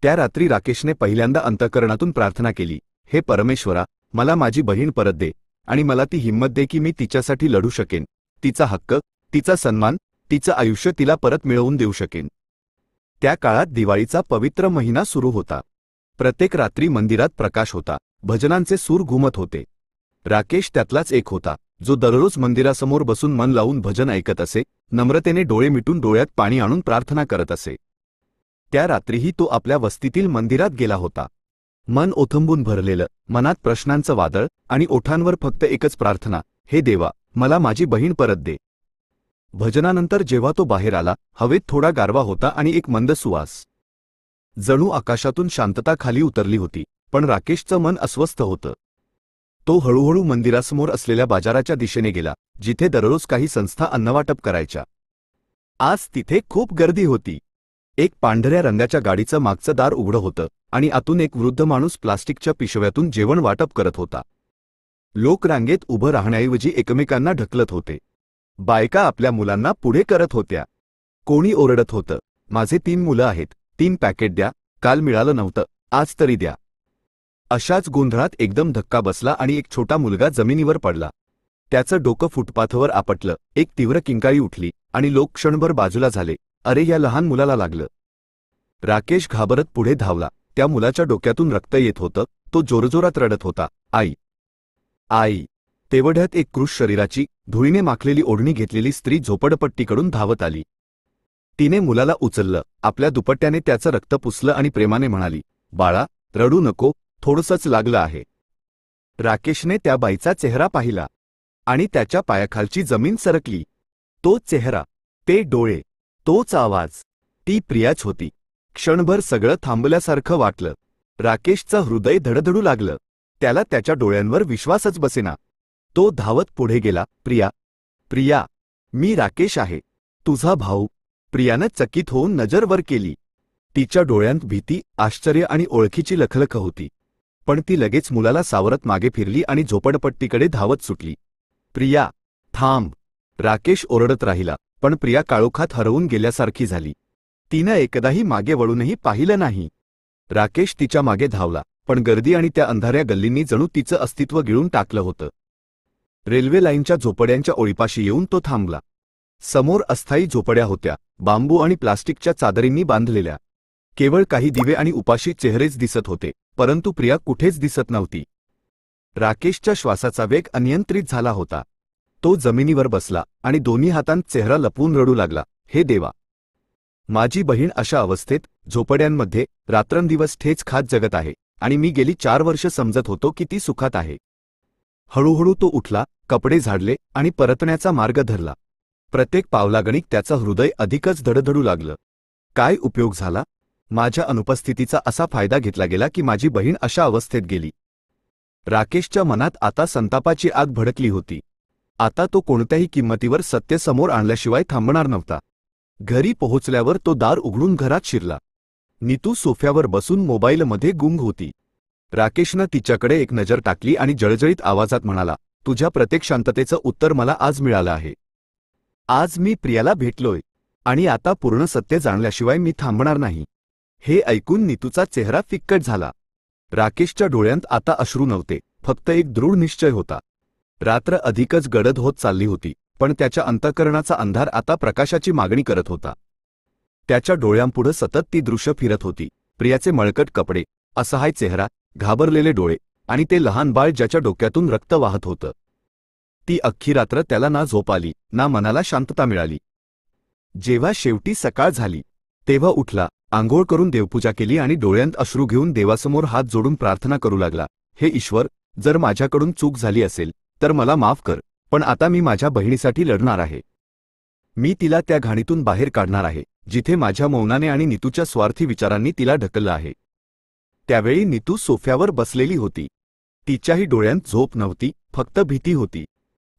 त्या रात्री राकेशने पहिल्यांदा अंतःकरणातून प्रार्थना केली, हे परमेश्वरा, मला माझी बहीण परत दे आणि मला ती हिंमत दे की मी तिच्यासाठी लढू शकेन. तिचा हक्क, तिचा सन्मान, तिचं आयुष्य तिला परत मिळवून देऊ शकेन. त्या काळात दिवाळीचा पवित्र महिना सुरू होता. प्रत्येक रात्री मंदिरात प्रकाश होता, भजनांचे सूर घुमत होते. राकेश त्यातलाच एक होता, जो दररोज मंदिरासमोर बसून मन लावून भजन ऐकत असे, नम्रतेने डोळे मिटून डोळ्यात पाणी आणून प्रार्थना करत असे. त्या रात्रीही तो आपल्या वस्तीतील मंदिरात गेला होता. मन ओथंबून भरलेलं, मनात प्रश्नांचं वादळ आणि ओठांवर फक्त एकच प्रार्थना, हे देवा, मला माझी बहीण परत दे. भजनानंतर जेव्हा तो बाहेर आला, हवेत थोडा गारवा होता आणि एक मंद सुवास. जणू आकाशातून शांतता खाली उतरली होती. पण राकेशचं मन अस्वस्थ होतं. तो हळूहळू मंदिरासमोर असलेल्या बाजाराच्या दिशेने गेला, जिथे दररोज काही संस्था अन्नवाटप करायच्या. आज तिथे खूप गर्दी होती. एक पांढऱ्या रंगाच्या गाडीचं मागचं दार उघडं होतं आणि आतून एक वृद्ध माणूस प्लास्टिकच्या पिशव्यातून जेवण वाटप करत होता. लोक रांगेत उभं राहण्याऐवजी एकमेकांना ढकलत होते. बायका आपल्या मुलांना पुढे करत होत्या. कोणी ओरडत होतं, माझे 3 मुलं आहेत, 3 पॅकेट द्या, काल मिळालं नव्हतं, आज तरी द्या. अशाच गोंधळात एकदम धक्का बसला आणि एक छोटा मुलगा जमिनीवर पडला. त्याचं डोकं फुटपाथवर आपटलं. एक तीव्र किंकाळी उठली आणि लोक क्षणभर बाजूला झाले. अरे, या लहान मुलाला लागलं. राकेश घाबरत पुढे धावला. त्या मुलाच्या डोक्यातून रक्त येत होतं. तो जोरजोरात रडत होता, आई, आई. तेवढ्यात एक कृश शरीराची, धुळीने माखलेली ओढणी घेतलेली स्त्री झोपडपट्टीकडून धावत आली. तिने मुलाला उचललं, आपल्या दुपट्ट्याने त्याचं रक्त पुसलं आणि प्रेमाने म्हणाली, बाळा, रडू नको, थोडंसंच लागलं आहे. राकेशने त्या बाईचा चेहरा पाहिला. आणि त्याच्या पायाखालची जमीन सरकली. तो चेहरा, ते डोळे, तोच आवाज, ती प्रियाच होती. क्षणभर सगळं थांबल्यासारखं वाटलं. राकेशचं हृदय धडधडू लागलं. त्याला त्याच्या डोळ्यांवर विश्वासच बसेना. तो धावत पुढे गेला. प्रिया, प्रिया, मी राकेश आहे, तुझा भाऊ. प्रियानं चकित होऊन नजर वर केली. तिच्या डोळ्यांत भीती, आश्चर्य आणि ओळखीची लखलख होती. पण ती लगेच मुलाला सावरत मागे फिरली आणि झोपडपट्टीकडे धावत सुटली. प्रिया, थांब! राकेश ओरडत राहिला, पण प्रिया काळोखात हरवून गेल्यासारखी झाली. तिनं एकदाही मागे वळूनही पाहिलं नाही. राकेश तिच्या मागे धावला, पण गर्दी आणि त्या अंधाऱ्या गल्लींनी जणू तिचं अस्तित्व गिळून टाकलं होतं. रेल्वे लाईनच्या झोपड्यांच्या ओळीपाशी येऊन तो थांबला. समोर अस्थायी झोपड्या होत्या, बांबू आणि प्लास्टिकच्या चादरींनी बांधलेल्या. केवळ काही दिवे आणि उपाशी चेहरेच दिसत होते, परंतु प्रिया कुठेच दिसत नव्हती. राकेशच्या श्वासाचा वेग अनियंत्रित झाला होता. तो जमिनीवर बसला आणि दोन्ही हातांत चेहरा लपवून रडू लागला. हे देवा! माझी बहीण अशा अवस्थेत, झोपड्यांमध्ये, रात्रंदिवस ठेच खात जगत आहे, आणि मी गेली 4 वर्ष समजत होतो की ती सुखात आहे. हळूहळू तो उठला, कपडे झाडले आणि परतण्याचा मार्ग धरला. प्रत्येक पावलागणिक त्याचं हृदय अधिकच धडधडू लागलं. काय उपयोग झाला? माझ्या अनुपस्थितीचा असा फायदा घेतला गेला की माझी बहीण अशा अवस्थेत गेली. राकेशच्या मनात आता संतापाची आग भडकली होती. आता तो कोणत्याही किंमतीवर सत्य समोर आणल्याशिवाय थांबणार नव्हता. घरी पोहोचल्यावर तो दार उघडून घरात शिरला. नीतू सोफ्यावर बसून मोबाईलमध्ये गुंग होती. राकेशनं तिच्याकडे एक नजर टाकली आणि जळजळीत आवाजात म्हणाला, तुझ्या प्रत्येक शांततेचं उत्तर मला आज मिळालं आहे. आज मी प्रियाला भेटलोय, आणि आता पूर्ण सत्य जाणल्याशिवाय मी थांबणार नाही. हे ऐकून नीतूचा चेहरा फिक्कट झाला. राकेशच्या डोळ्यांत आता अश्रू नव्हते, फक्त एक दृढ निश्चय होता. रात्र अधिकच गडद होत चालली होती, पण त्याच्या अंतःकरणाचा अंधार आता प्रकाशाची मागणी करत होता. त्याच्या डोळ्यांपुढं सतत ती दृश्य फिरत होती. प्रियाचे मळकट कपडे, असहाय चेहरा, घाबरलेले डोळे, आणि ते लहान बाळ ज्याच्या डोक्यातून रक्त वाहत होतं. ती अख्खी रात्र त्याला ना झोप आली, ना मनाला शांतता मिळाली. जेव्हा शेवटी सकाळ झाली, तेव्हा उठला, आंघोळ करून देवपूजा केली आणि डोळ्यांत अश्रू घेऊन देवासमोर हात जोडून प्रार्थना करू लागला. हे ईश्वर, जर माझ्याकडून चूक झाली असेल तर मला माफ कर, पण आता मी माझ्या बहिणीसाठी लढणार आहे. मी तिला त्या घाणीतून बाहेर काढणार आहे, जिथे माझ्या मौनाने आणि नीतूच्या स्वार्थी विचारांनी तिला ढकललं आहे. त्यावेळी नीतू सोफ्यावर बसलेली होती. तिच्याही डोळ्यांत झोप नव्हती, फक्त भीती होती.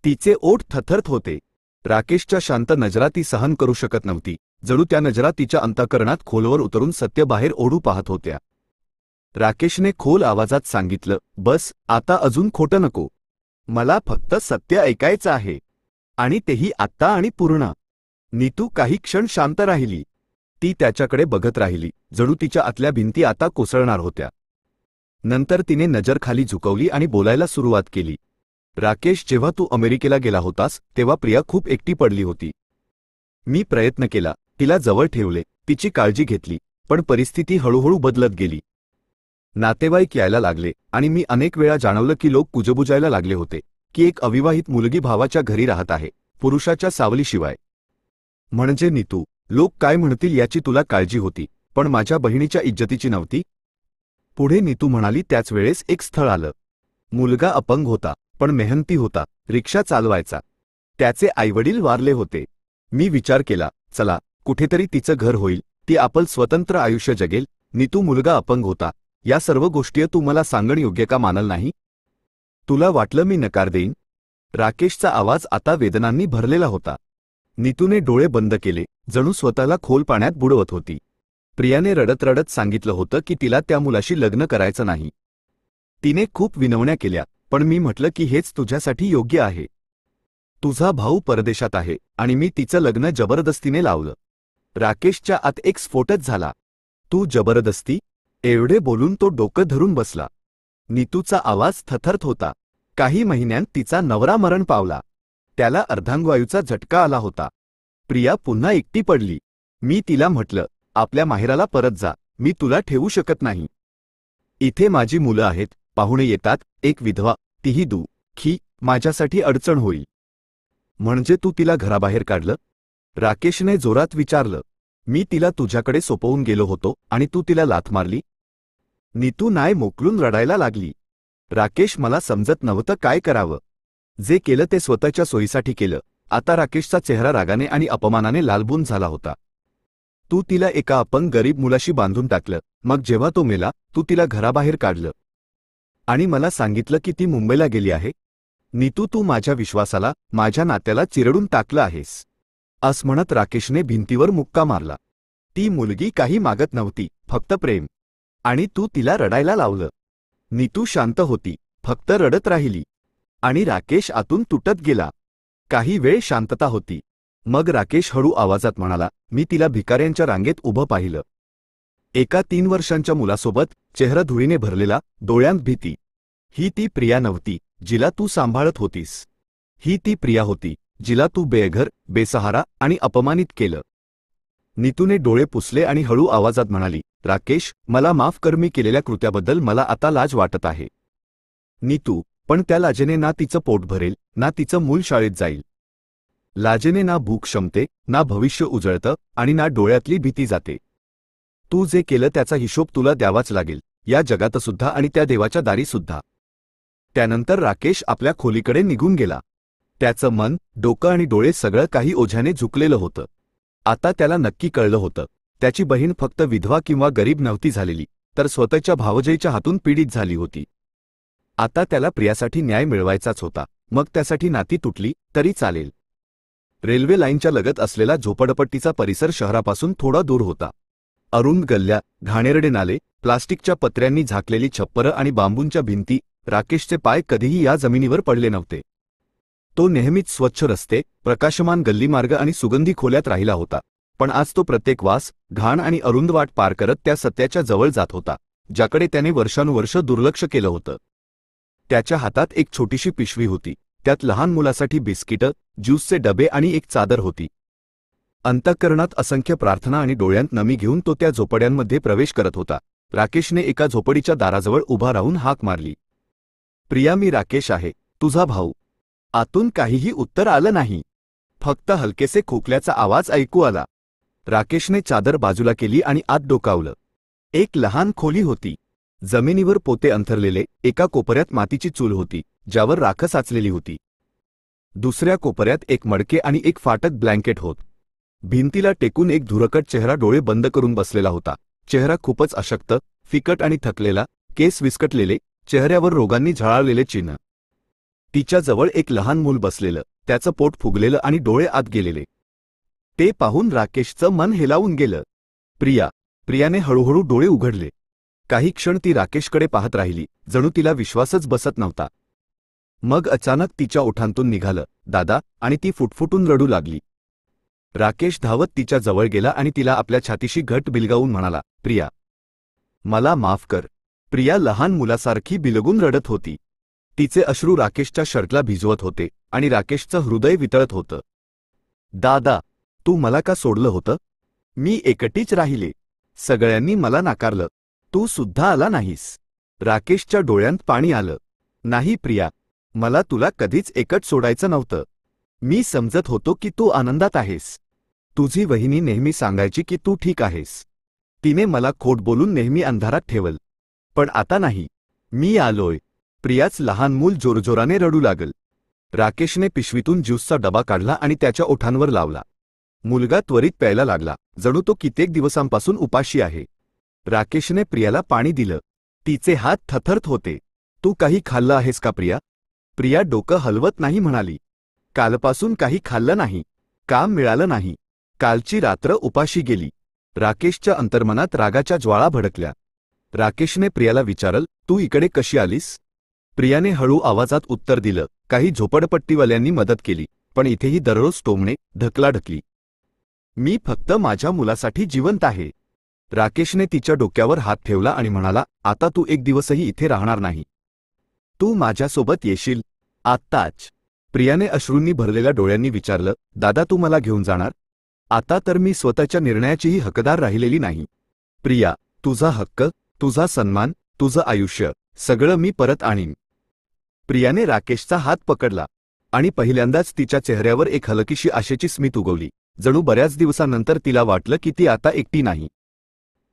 तिचे ओठ थरथरत होते. राकेशच्या शांत नजरा ती सहन करू शकत नव्हती, जणू त्या नजरा तिच्या अंतःकरणात खोलवर उतरून सत्य बाहेर ओढू पाहत होत्या. राकेशने खोल आवाजात सांगितलं, बस, आता अजून खोटं नको. मला फक्त सत्य ऐकायचं आहे, आणि तेही आत्ता आणि पूर्ण. नीतू काही क्षण शांत राहिली. ती त्याच्याकडे बघत राहिली, जणू तिच्या आतल्या भिंती आता कोसळणार होत्या. नंतर तिने नजर खाली झुकवली आणि बोलायला सुरुवात केली. राकेश, जेव्हा तू अमेरिकेला गेला होतास तेव्हा प्रिया खूप एकटी पडली होती. मी प्रयत्न केला, तिला जवळ ठेवले, तिची काळजी घेतली, पण परिस्थिती हळूहळू बदलत गेली. नातेवाईक यायला लागले, आणि मी अनेक वेळा जाणवलं की लोक कुजबुजायला लागले होते की एक अविवाहित मुलगी भावाच्या घरी राहत आहे, पुरुषाच्या सावलीशिवाय. म्हणजे नीतू, लोक काय म्हणतील याची तुला काळजी होती, पण माझ्या बहिणीच्या इज्जतीची नव्हती. पुढे नीतू म्हणाली, त्याच वेळेस एक स्थळ आलं. मुलगा अपंग होता, पण मेहनती होता, रिक्षा चालवायचा. त्याचे आईवडील वारले होते. मी विचार केला, चला, कुठेतरी तिचं घर होईल, ती आपलं स्वतंत्र आयुष्य जगेल. नीतू, मुलगा अपंग होता, या सर्व गोष्टी तू मला सांगणं योग्य का मानल नाही? तुला वाटलं मी नकार देईन? राकेशचा आवाज आता वेदनांनी भरलेला होता. नीतूने डोळे बंद केले, जणू स्वतःला खोल पाण्यात बुडवत होती. प्रियाने रडत रडत सांगितलं होतं की तिला त्या मुलाशी लग्न करायचं नाही. तिने खूप विनवण्या केल्या, पण मी म्हटलं की हेच तुझ्यासाठी योग्य आहे. तुझा भाऊ परदेशात आहे, आणि मी तिचं लग्न जबरदस्तीने लावलं. राकेशच्या आत एक स्फोटच झाला. तू जबरदस्ती? एवढे बोलून तो डोकं धरून बसला. नीतूचा आवाज थरथरत होता. काही महिन्यांत तिचा नवरा मरण पावला. त्याला अर्धांगवायूचा झटका आला होता. प्रिया पुन्हा एकटी पडली. मी तिला म्हटलं, आपल्या माहेराला परत जा, मी तुला ठेवू शकत नाही. इथे माझी मुलं आहेत, पाहुणे येतात, एक विधवा, तीही दुःखी, माझ्यासाठी अडचण होईल. म्हणजे तू तिला घराबाहेर काढलं? राकेशने जोरात विचारलं. मी तिला तुझ्याकडे सोपवून गेलो होतो, आणि तू तिला लाथ मारली? नीतू नाय मोकलून रडायला लागली. राकेश, मला समजत नव्हतं काय करावं. जे केलं ते स्वतःच्या सोयीसाठी केलं. आता राकेशचा चेहरा रागाने आणि अपमानाने लालबुंद झाला होता. तू तिला एका अपंग गरीब मुलाशी बांधून टाकलं. मग जेव्हा तो मेला, तू तिला घराबाहेर काढलं आणि मला सांगितलं की ती मुंबईला गेली आहे. नीतू, तू माझ्या विश्वासाला, माझ्या नात्याला चिरडून टाकलं आहेस. असं म्हणत राकेशने भिंतीवर मुक्का मारला. ती मुलगी काही मागत नव्हती, फक्त प्रेम. आणि तू तिला रडायला लावलं. नीतू शांत होती, फक्त रडत राहिली. आणि राकेश आतून तुटत गेला. काही वेळ शांतता होती. मग राकेश हळू आवाजात म्हणाला, मी तिला भिकाऱ्यांच्या रांगेत उभं पाहिलं. एका 3 वर्षांच्या मुलासोबत, चेहरा धुळीने भरलेला, डोळ्यांत भीती. ही ती प्रिया नव्हती, जिला तू सांभाळत होतीस. ही ती प्रिया होती, जिला तू बेघर, बेसहारा आणि अपमानित केलं. नीतूने डोळे पुसले आणि हळू आवाजात म्हणाली, राकेश, मला माफ कर. मी केलेल्या कृत्याबद्दल मला आता लाज वाटत आहे. नीतू, पण त्या लाजेने ना तिचं पोट भरेल, ना तिचं मूल शाळेत जाईल. लाजेने ना भूक शमते, ना भविष्य उजळतं आणि ना डोळ्यातली भीती जाते. तू जे केलं त्याचा हिशोब तुला द्यावाच लागेल, या जगातसुद्धा आणि त्या देवाच्या दारीसुद्धा. त्यानंतर राकेश आपल्या खोलीकडे निघून गेला. त्याचं मन, डोकं आणि डोळे सगळं काही ओझ्याने झुकलेलं होतं. आता त्याला नक्की कळलं होतं, त्याची बहीण फक्त विधवा किंवा गरीब नव्हती झालेली, तर स्वतःच्या भावजयीच्या हातून पीडित झाली होती. आता त्याला प्रियासाठी न्याय मिळवायचाच होता, मग त्यासाठी नाती तुटली तरी चालेल. रेल्वे लाईनच्या लगत असलेला झोपडपट्टीचा परिसर शहरापासून थोडा दूर होता. अरुंद गल्ल्या, घाणेरडे नाले, प्लास्टिकच्या पत्र्यांनी झाकलेली छप्परं आणि बांबूंच्या भिंती. राकेशचे पाय कधीही या जमिनीवर पडले नव्हते. तो नेहमीच स्वच्छ रस्ते, प्रकाशमान गल्लीमार्ग आणि सुगंधी खोल्यात राहिला होता. पण आज तो प्रत्येक वास, घाण आणि अरुंद वाट पार करत त्या सत्याच्या जवळ जात होता, ज्याकडे त्याने वर्षानुवर्ष दुर्लक्ष केलं होतं. त्याच्या हातात एक छोटीशी पिशवी होती. त्यात लहान मुलासाठी बिस्किटं, ज्यूसचे डबे आणि एक चादर होती. अंतःकरणात असंख्य प्रार्थना आणि डोळ्यांत नमी घेऊन तो त्या झोपड्यांमध्ये प्रवेश करत होता. राकेशने एका झोपडीच्या दाराजवळ उभा राहून हाक मारली, प्रिया, मी राकेश आहे, तुझा भाऊ. आतून काहीही उत्तर आलं नाही. फक्त हलकेसे खोकल्याचा आवाज ऐकू आला. राकेशने चादर बाजूला केली आणि आत डोकावलं. एक लहान खोली होती. जमिनीवर पोते अंथरलेले. एका कोपऱ्यात मातीची चूल होती, ज्यावर राख साचलेली होती. दुसऱ्या कोपऱ्यात एक मडके आणि एक फाटक ब्लँकेट होत. भिंतीला टेकून एक धुरकट चेहरा डोळे बंद करून बसलेला होता. चेहरा खूपच अशक्त, फिकट आणि थकलेला, केस विस्कटलेले, चेहऱ्यावर रोगांनी झळाळलेले चिन्ह. तिच्याजवळ एक लहान मूल बसलेलं, त्याचं पोट फुगलेलं आणि डोळे आत गेलेले. ते पाहून राकेशचं मन हेलावून गेलं. प्रिया. प्रियाने हळूहळू डोळे उघडले. काही क्षण ती राकेशकडे पाहत राहिली, जणू तिला विश्वासच बसत नव्हता. मग अचानक तिच्या ओठांतून निघालं, दादा, आणि ती फुटफुटून रडू लागली. राकेश धावत तिच्या जवळ गेला आणि तिला आपल्या छातीशी घट्ट बिलगावून म्हणाला, प्रिया, मला माफ कर. प्रिया लहान मुलासारखी बिलगून रडत होती. तिचे अश्रू राकेशच्या शर्टला भिजवत होते आणि राकेशचं हृदय वितळत होतं. दादा, तू मला का सोडलं होतं? मी एकटीच राहिले. सगळ्यांनी मला नाकारलं. तू सुद्धा आला नाहीस. राकेशच्या डोळ्यांत पाणी आलं. नाही प्रिया, मला तुला कधीच एकट सोडायचं नव्हतं. मी समजत होतो की तू आनंदात आहेस. तुझी वहिनी नेहमी सांगायची की तू ठीक आहेस. तिने मला खोट बोलून नेहमी अंधारात ठेवलं. पण आता नाही. मी आलोय. प्रियाच लहान मूल जोरजोराने रडू लागल. राकेशने पिशवीतून ज्यूसचा डबा काढला आणि त्याच्या ओठांवर लावला. मुलगा त्वरित प्यायला लागला, जणू तो कित्येक दिवसांपासून उपाशी आहे. राकेशने प्रियाला पाणी दिलं. तिचे हात थरथरत होते. तू काही खाल्लं आहेस का प्रिया? प्रिया डोकं हलवत नाही म्हणाली, कालपासून काही खाल्लं नाही. काम मिळालं नाही. कालची रात्र उपाशी गेली. राकेशच्या अंतर्मनात रागाच्या ज्वाळा भडकल्या. राकेशने प्रियाला विचारलं, तू इकडे कशी आलीस? प्रियाने हळू आवाजात उत्तर दिलं, काही झोपडपट्टीवाल्यांनी मदत केली, पण इथेही दररोज टोमणे, ढकलाढकली. मी फक्त माझ्या मुलासाठी जिवंत आहे. राकेशने तिच्या डोक्यावर हात ठेवला आणि म्हणाला, आता तू एक दिवसही इथे राहणार नाही. तू माझ्यासोबत येशील? आत्ताच. प्रियाने अश्रूंनी भरलेल्या डोळ्यांनी विचारलं, दादा, तू मला घेऊन जाणार? आता तर मी स्वतःच्या निर्णयाचीही हकदार राहिलेली नाही. प्रिया, तुझा हक्क, तुझा सन्मान, तुझं आयुष्य, सगळं मी परत आणीन. प्रियाने राकेशचा हात पकडला आणि पहिल्यांदाच तिच्या चेहऱ्यावर एक हलकीशी आशेची स्मित उगवली, जणू बऱ्याच दिवसांनंतर तिला वाटलं की ती आता एकटी नाही.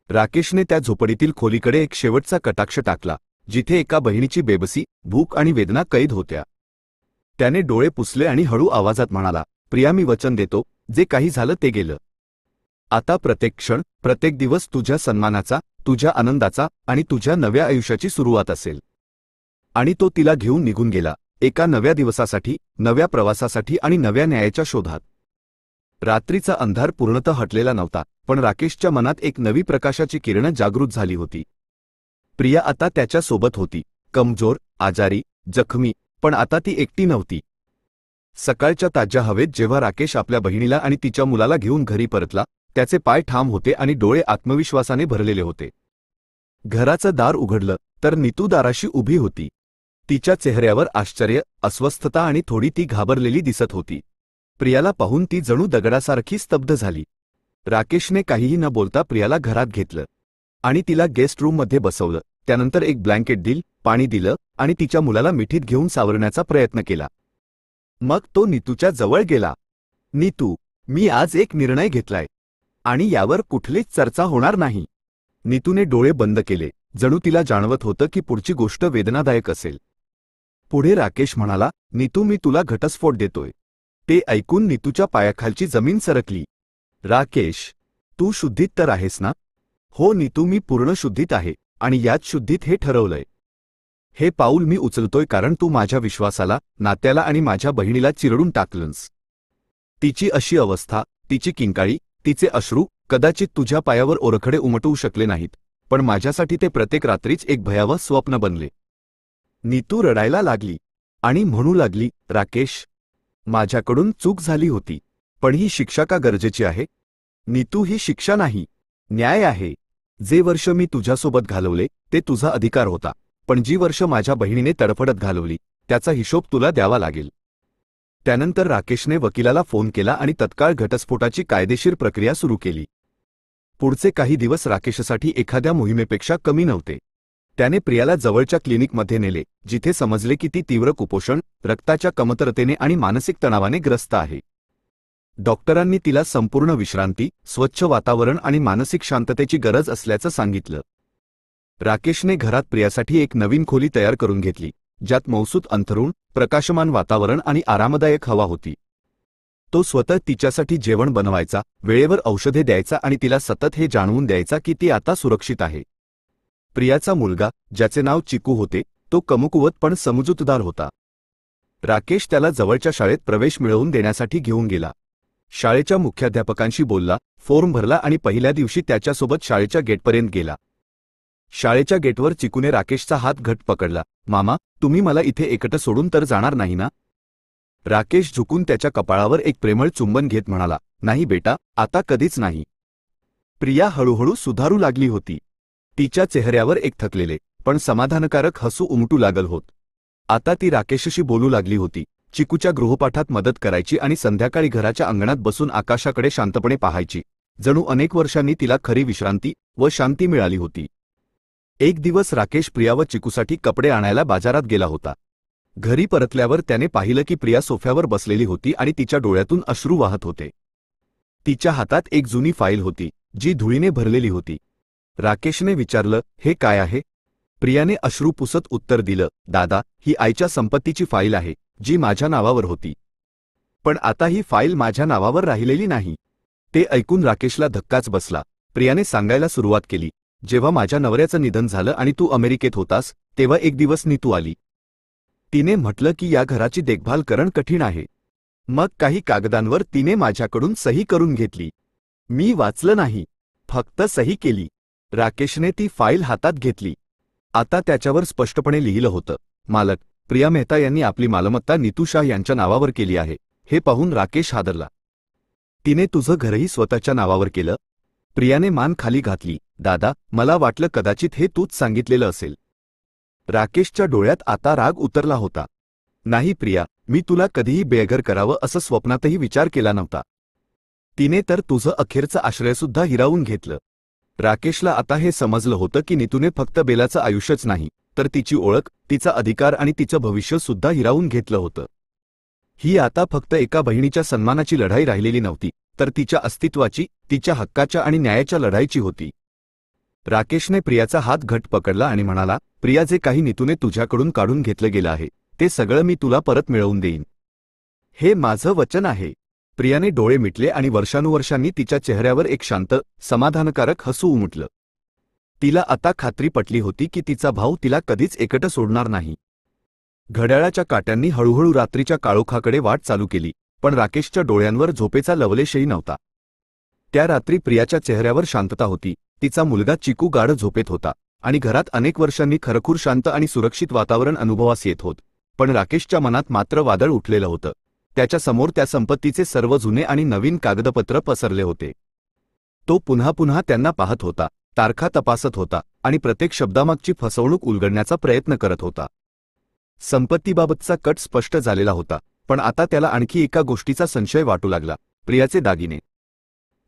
राकेशने त्या झोपडीतील खोलीकडे एक शेवटचा कटाक्ष टाकला, जिथे एका बहिणीची बेबसी, भूक आणि वेदना कैद होत्या. त्याने डोळे पुसले आणि हळू आवाजात म्हणाला, प्रिया, मी वचन देतो, जे काही झालं ते गेलं. आता प्रत्येक क्षण, प्रत्येक दिवस तुझ्या सन्मानाचा, तुझ्या आनंदाचा आणि तुझ्या नव्या आयुष्याची सुरुवात असेल. आणि तो तिला घेऊन निघून गेला, एका नव्या दिवसासाठी, नव्या प्रवासासाठी आणि नव्या न्यायाच्या शोधात. रात्रीचा अंधार पूर्णतः हटलेला नव्हता, पण राकेशच्या मनात एक नवी प्रकाशाची किरण जागृत झाली होती. प्रिया आता त्याच्या सोबत होती, कमजोर, आजारी, जखमी, पण आता ती एकटी नव्हती. सकाळच्या ताज्या हवेत जेव्हा राकेश आपल्या बहिणीला आणि तिच्या मुलाला घेऊन घरी परतला, त्याचे पाय ठाम होते आणि डोळे आत्मविश्वासाने भरलेले होते. घराचं दार उघडलं तर नीतू दाराशी उभी होती. तिच्या चेहऱ्यावर आश्चर्य, अस्वस्थता आणि थोडी ती घाबरलेली दिसत होती. प्रियाला पाहून ती जणू दगडासारखी स्तब्ध झाली. राकेशने काहीही न बोलता प्रियाला घरात घेतलं आणि तिला गेस्ट रूममध्ये बसवलं. त्यानंतर एक ब्लँकेट दिलं, पाणी दिलं आणि तिच्या मुलाला मिठीत घेऊन सावरण्याचा प्रयत्न केला. मग तो नीतूच्या जवळ गेला. नीतू, मी आज एक निर्णय घेतलाय आणि यावर कुठलीच चर्चा होणार नाही. नीतूने डोळे बंद केले, जणू तिला जाणवत होतं की पुढची गोष्ट वेदनादायक असेल. पुढे राकेश म्हणाला, नीतू, मी तुला घटस्फोट देतोय. ते ऐकून नीतूच्या पायाखालची जमीन सरकली. राकेश, तू शुद्धीत तर आहेस ना? हो नीतू, मी पूर्ण शुद्धीत आहे आणि याच शुद्धीत हे ठरवलंय. हे पाऊल मी उचलतोय कारण तू माझ्या विश्वासाला, नात्याला आणि माझ्या बहिणीला चिरडून टाकलंस. तिची अशी अवस्था, तिची किंकाळी, तिचे अश्रू कदाचित तुझ्या पायावर ओरखडे उमटवू शकले नाहीत, पण माझ्यासाठी ते प्रत्येक रात्रीच एक भयावह स्वप्न बनले. नीतू रडायला लागली आणि म्हणू लागली, राकेश, माझ्याकडून चूक झाली होती, पण ही शिक्षा का गरजेची आहे? नीतू, ही शिक्षा नाही, न्याय आहे. जे वर्ष मी तुझ्यासोबत घालवले ते तुझा अधिकार होता, पण जी वर्ष माझ्या बहिणीने तडफडत घालवली त्याचा हिशोब तुला द्यावा लागेल. त्यानंतर राकेशने वकिलाला फोन केला आणि तत्काळ घटस्फोटाची कायदेशीर प्रक्रिया सुरू केली. पुढचे काही दिवस राकेशसाठी एखाद्या मोहिमेपेक्षा कमी नव्हते. त्याने प्रियाला जवळच्या क्लिनिकमध्ये नेले, जिथे समजले की ती तीव्र कुपोषण, रक्ताच्या कमतरतेने आणि मानसिक तणावाने ग्रस्त आहे. डॉक्टरांनी तिला संपूर्ण विश्रांती, स्वच्छ वातावरण आणि मानसिक शांततेची गरज असल्याचं सांगितलं. राकेशने घरात प्रियासाठी एक नवीन खोली तयार करून घेतली, ज्यात मौसूत अंथरूण, प्रकाशमान वातावरण आणि आरामदायक हवा होती. तो स्वतः तिच्यासाठी जेवण बनवायचा, वेळेवर औषधे द्यायचा आणि तिला सतत हे जाणवून द्यायचा की ती आता सुरक्षित आहे. प्रियाचा मुलगा, ज्याचे नाव चिकू होते, तो कमकुवत पण समजूतदार होता. राकेश त्याला जवळच्या शाळेत प्रवेश मिळवून देण्यासाठी घेऊन गेला. शाळेच्या मुख्याध्यापकांशी बोलला, फॉर्म भरला आणि पहिल्या दिवशी त्याच्यासोबत शाळेच्या गेटपर्यंत गेला. शाळेच्या गेटवर चिकूने राकेशचा हात घट्ट पकडला. मामा, तुम्ही मला इथे एकटं सोडून तर जाणार नाही ना? राकेश झुकून त्याच्या कपाळावर एक प्रेमळ चुंबन घेत म्हणाला, नाही बेटा, आता कधीच नाही. प्रिया हळूहळू सुधारू लागली होती. तिच्या चेहऱ्यावर एक थकलेले पण समाधानकारक हसू उमटू लागल होत. आता ती राकेशशी बोलू लागली होती, चिकूच्या गृहपाठात मदत करायची आणि संध्याकाळी घराच्या अंगणात बसून आकाशाकडे शांतपणे पाहायची, जणू अनेक वर्षांनी तिला खरी विश्रांती व शांती मिळाली होती. एक दिवस राकेश प्रिया व चिकूसाठी कपडे आणायला बाजारात गेला होता. घरी परतल्यावर त्याने पाहिलं की प्रिया सोफ्यावर बसलेली होती आणि तिच्या डोळ्यातून अश्रू वाहत होते. तिच्या हातात एक जुनी फाईल होती, जी धुळीने भरलेली होती. राकेशने विचारलं, हे काय आहे? प्रियाने अश्रू पुसत उत्तर दिलं, दादा, ही आईच्या संपत्तीची फाईल आहे, जी माझ्या नावावर होती. पण आता ही फाईल माझ्या नावावर राहिलेली नाही. ते ऐकून राकेशला धक्काच बसला. प्रियाने सांगायला सुरुवात केली, जेव्हा माझ्या नवऱ्याचं निधन झालं आणि तू अमेरिकेत होतास, तेव्हा एक दिवस नीतू आली. तिने म्हटलं की या घराची देखभाल करणं कठीण आहे. मग काही कागदांवर तिने माझ्याकडून सही करून घेतली. मी वाचलं नाही, फक्त सही केली. राकेशने ती फाईल हातात घेतली. आता त्याच्यावर स्पष्टपणे लिहिलं होतं, मालक प्रिया मेहता यांनी आपली मालमत्ता नीतू शाह यांच्या नावावर केली आहे. हे पाहून राकेश हादरला. तिने तुझं घरही स्वतःच्या नावावर केलं? प्रियाने मान खाली घातली. दादा, मला वाटलं कदाचित हे तूच सांगितलेलं असेल. राकेशच्या डोळ्यात आता राग उतरला होता. नाही प्रिया, मी तुला कधीही बेघर करावं असं स्वप्नातही विचार केला नव्हता. तिने तर तुझं अखेरचं आश्रयसुद्धा हिरावून घेतलं. राकेशला आता हे समजलं होतं की नीतूने फक्त बेलाचं आयुष्यच नाही, तर तिची ओळख, तिचा अधिकार आणि तिचं भविष्य सुद्धा हिरावून घेतलं होतं. ही आता फक्त एका बहिणीच्या सन्मानाची लढाई राहिलेली नव्हती, तर तिच्या अस्तित्वाची, तिच्या हक्काच्या आणि न्यायाच्या लढाईची होती. राकेशने प्रियाचा हात घट्ट पकडला आणि म्हणाला, प्रिया, जे काही नीतूने तुझ्याकडून काढून घेतलं गेलं आहे, ते सगळं मी तुला परत मिळवून देईन. हे माझं वचन आहे. प्रियाने डोळे मिटले आणि वर्षानुवर्षांनी तिच्या चेहऱ्यावर एक शांत, समाधानकारक हसू उमटलं. तिला आता खात्री पटली होती की तिचा भाऊ तिला कधीच एकटं सोडणार नाही. घड्याळाच्या काट्यांनी हळूहळू रात्रीच्या काळोखाकडे वाट चालू केली, पण राकेशच्या डोळ्यांवर झोपेचा लवलेशही नव्हता. त्या रात्री प्रियाच्या चेहऱ्यावर शांतता होती. तिचा मुलगा चिकू गाढ झोपेत होता आणि घरात अनेक वर्षांनी खरखूर शांत आणि सुरक्षित वातावरण अनुभवास येत होत. पण राकेशच्या मनात मात्र वादळ उठलेलं होतं. त्याच्या समोर त्या संपत्तीचे सर्व जुने आणि नवीन कागदपत्र पसरले होते. तो पुन्हा पुन्हा त्यांना पाहत होता, तारखा तपासत होता आणि प्रत्येक शब्दामागची फसवणूक उलगडण्याचा प्रयत्न करत होता. संपत्तीबाबतचा कट स्पष्ट झालेला होता, पण आता त्याला आणखी एका गोष्टीचा संशय वाटू लागला. प्रियाचे दागिने.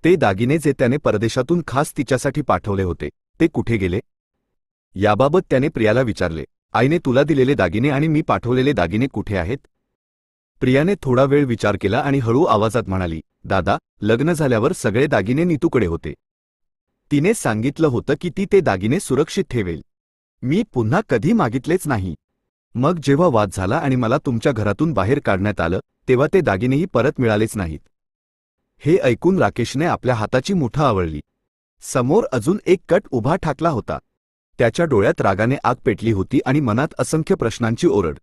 ते दागिने जे त्याने परदेशातून खास तिच्यासाठी पाठवले होते, ते कुठे गेले? याबाबत त्याने प्रियाला विचारले. आईने तुला दिलेले दागिने आणि मी पाठवलेले दागिने कुठे आहेत? प्रियाने थोडा वेळ विचार केला आणि हळू आवाजात म्हणाली, दादा, लग्न झाल्यावर सगळे दागिने नीतूकडे होते. तिने सांगितलं होतं की ती ते दागिने सुरक्षित ठेवेल. मी पुन्हा कधी मागितलेच नाही. मग जेव्हा वाद झाला आणि मला तुमच्या घरातून बाहेर काढण्यात आलं, तेव्हा ते दागिनेही परत मिळालेच नाहीत. हे ऐकून राकेशने आपल्या हाताची मुठा आवळली. समोर अजून एक कट उभा ठाकला होता. त्याच्या डोळ्यात रागाने आग पेटली होती आणि मनात असंख्य प्रश्नांची ओरड.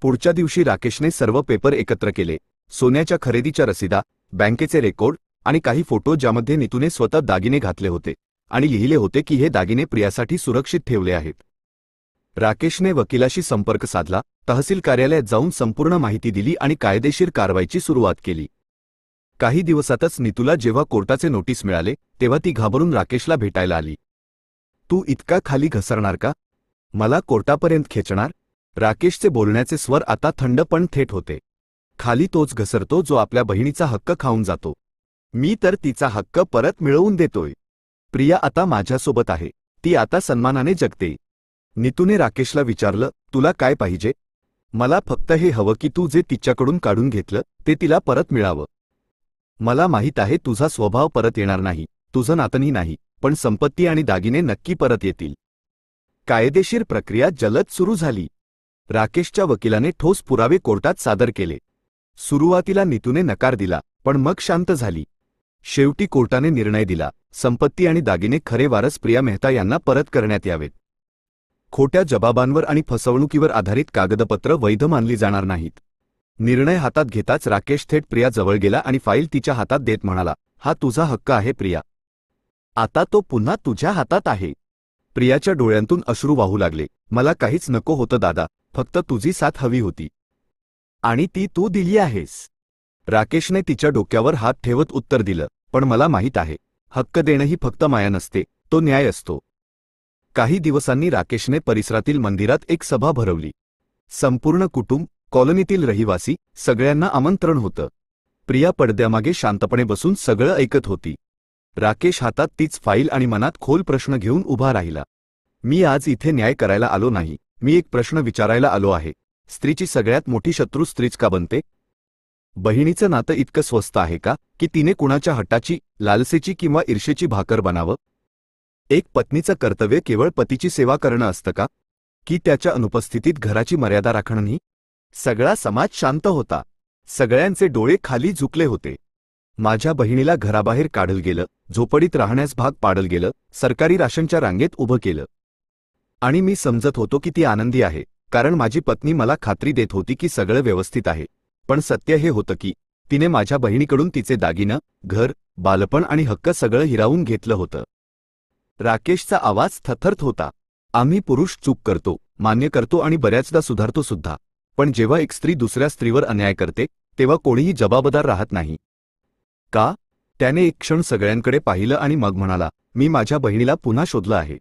पुढच्या दिवशी राकेशने सर्व पेपर एकत्र केले. सोन्याच्या खरेदीच्या रसीदा, बँकेचे रेकॉर्ड आणि काही फोटो ज्यामध्ये नीतूने स्वतः दागिने घातले होते आणि लिहिले होते की हे दागिने प्रियासाठी सुरक्षित ठेवले आहेत. राकेशने वकिलाशी संपर्क साधला, तहसील कार्यालयात जाऊन संपूर्ण माहिती दिली आणि कायदेशीर कारवाईची सुरुवात केली. काही दिवसातच नीतूला जेव्हा कोर्टाचे नोटीस मिळाले, तेव्हा ती घाबरून राकेशला भेटायला आली. तू इतका खाली घसरणार का? मला कोर्टापर्यंत खेचणार? राकेशचे बोलण्याचे स्वर आता थंड पण थेट होते. खाली तोच घसरतो जो आपल्या बहिणीचा हक्क खाऊन जातो. मी तर तिचा हक्क परत मिळवून देतोय. प्रिया आता माझ्यासोबत आहे. ती आता सन्मानाने जगते. नीतूने राकेशला विचारलं, तुला काय पाहिजे? मला फक्त हे हवं की तू जे तिच्याकडून काढून घेतलं ते तिला परत मिळावं. मला माहीत आहे तुझा स्वभाव परत येणार नाही, तुझं नातंही नाही, पण संपत्ती आणि दागिने नक्की परत येतील. कायदेशीर प्रक्रिया जलद सुरू झाली. राकेशच्या वकिलाने ठोस पुरावे कोर्टात सादर केले. सुरुवातीला नीतूने नकार दिला, पण मग शांत झाली. शेवटी कोर्टाने निर्णय दिला, संपत्ती आणि दागिने खरे वारस प्रिया मेहता यांना परत करण्यात यावेत. खोट्या जबाबांवर आणि फसवणुकीवर आधारित कागदपत्र वैध मानली जाणार नाहीत. निर्णय हातात घेताच राकेश थेट प्रियाजवळ गेला आणि फाईल तिच्या हातात देत म्हणाला, हा तुझा हक्क आहे प्रिया. आता तो पुन्हा तुझ्या हातात आहे. प्रियाच्या डोळ्यांतून अश्रू वाहू लागले. मला काहीच नको होतं दादा, फक्त तुझी साथ हवी होती. आणि ती तू दिली आहेस. राकेशने तिच्या डोक्यावर हात ठेवत उत्तर दिलं, पण मला माहीत आहे, हक्क देणं ही फक्त माया नसते, तो न्याय असतो. काही दिवसांनी राकेशने परिसरातील मंदिरात एक सभा भरवली. संपूर्ण कुटुंब, कॉलनीतील रहिवासी, सगळ्यांना आमंत्रण होतं. प्रिया पडद्यामागे शांतपणे बसून सगळं ऐकत होती. राकेश हातात तीच फाईल आणि मनात खोल प्रश्न घेऊन उभा राहिला. मी आज इथे न्याय करायला आलो नाही, मी एक प्रश्न विचारायला आलो आहे. स्त्रीची सगळ्यात मोठी शत्रू स्त्रीच का बनते? बहिणीचं नातं इतकं स्वस्त आहे का की तिने कुणाच्या हट्टाची, लालसेची किंवा ईर्षेची भाकर बनावं? एक पत्नीचं कर्तव्य केवळ पतीची सेवा करणं असतं का, की त्याच्या अनुपस्थितीत घराची मर्यादा राखणंही? सगळा समाज शांत होता. सगळ्यांचे डोळे खाली झुकले होते. माझ्या बहिणीला घराबाहेर काढलं गेलं, झोपडीत राहण्यास भाग पाडलं गेलं, सरकारी राशनच्या रांगेत उभं केलं. आणि मी समजत होतो की ती आनंदी आहे, कारण माझी पत्नी मला खात्री देत होती की सगळं व्यवस्थित आहे. पण सत्य हे होतं की तिने माझ्या बहिणीकडून तिचे दागिनं, घर, बालपण आणि हक्क सगळं हिरावून घेतलं होतं. राकेशचा आवाज थरथरत होता. आम्ही पुरुष चूक करतो, मान्य करतो आणि बऱ्याचदा सुधारतो सुद्धा. पण जेव्हा एक स्त्री दुसऱ्या स्त्रीवर अन्याय करते, तेव्हा कोणीही जबाबदार राहत नाही. का? त्याने एक क्षण सगळ्यांकडे पाहिलं आणि मग म्हणाला, मी माझ्या बहिणीला पुन्हा शोधलं आहे.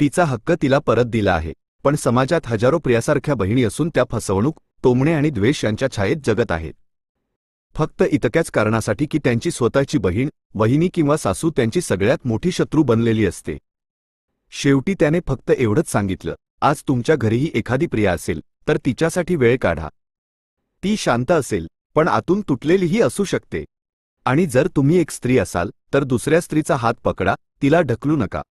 तिचा हक्क तिला परत दिला आहे. पण समाजात हजारो प्रियासारख्या बहिणी असून त्या फसवणूक, टोमणे आणि द्वेष यांच्या छायेत जगत आहेत. फक्त इतक्याच कारणासाठी की त्यांची स्वतःची बहीण, वहिनी किंवा सासू त्यांची सगळ्यात मोठी शत्रू बनलेली असते. शेवटी त्याने फक्त एवढंच सांगितलं, आज तुमच्या घरीही एखादी प्रिया असेल तर तिच्यासाठी वेळ काढा. ती शांत असेल, पण आतून तुटलेलीही असू शकते. आणि जर तुम्ही एक स्त्री असाल तर दुसऱ्या स्त्रीचा हात पकडा, तिला ढकलू नका.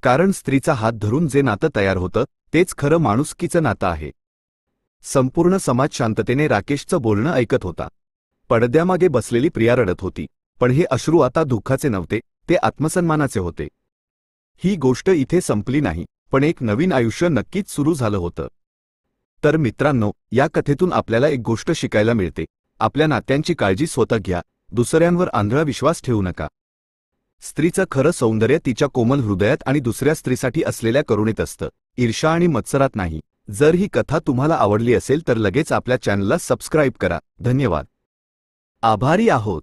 कारण स्त्रीचा हात धरून जे नातं तयार होतं तेच खरं माणुसकीचं नातं आहे. संपूर्ण समाज शांततेने राकेशचं बोलणं ऐकत होता. पडद्यामागे बसलेली प्रिया रडत होती, पण हे अश्रू आता दुःखाचे नव्हते, ते आत्मसन्मानाचे होते. ही गोष्ट इथे संपली नाही, पण एक नवीन आयुष्य नक्कीच सुरू झालं होतं. तर मित्रांनो, या कथेतून आपल्याला एक गोष्ट शिकायला मिळते. आपल्या नात्यांची काळजी स्वतः घ्या, दुसऱ्यांवर आंधळा विश्वास ठेवू नका. स्त्रीचं खरं सौंदर्य तिच्या कोमल हृदयात आणि दुसऱ्या स्त्रीसाठी असलेल्या करुणेत असतं, ईर्ष्या आणि मत्सरात नाही. जर ही कथा तुम्हाला आवडली असेल तर लगेच आपल्या चॅनलला सबस्क्राईब करा. धन्यवाद. आभारी आहोत.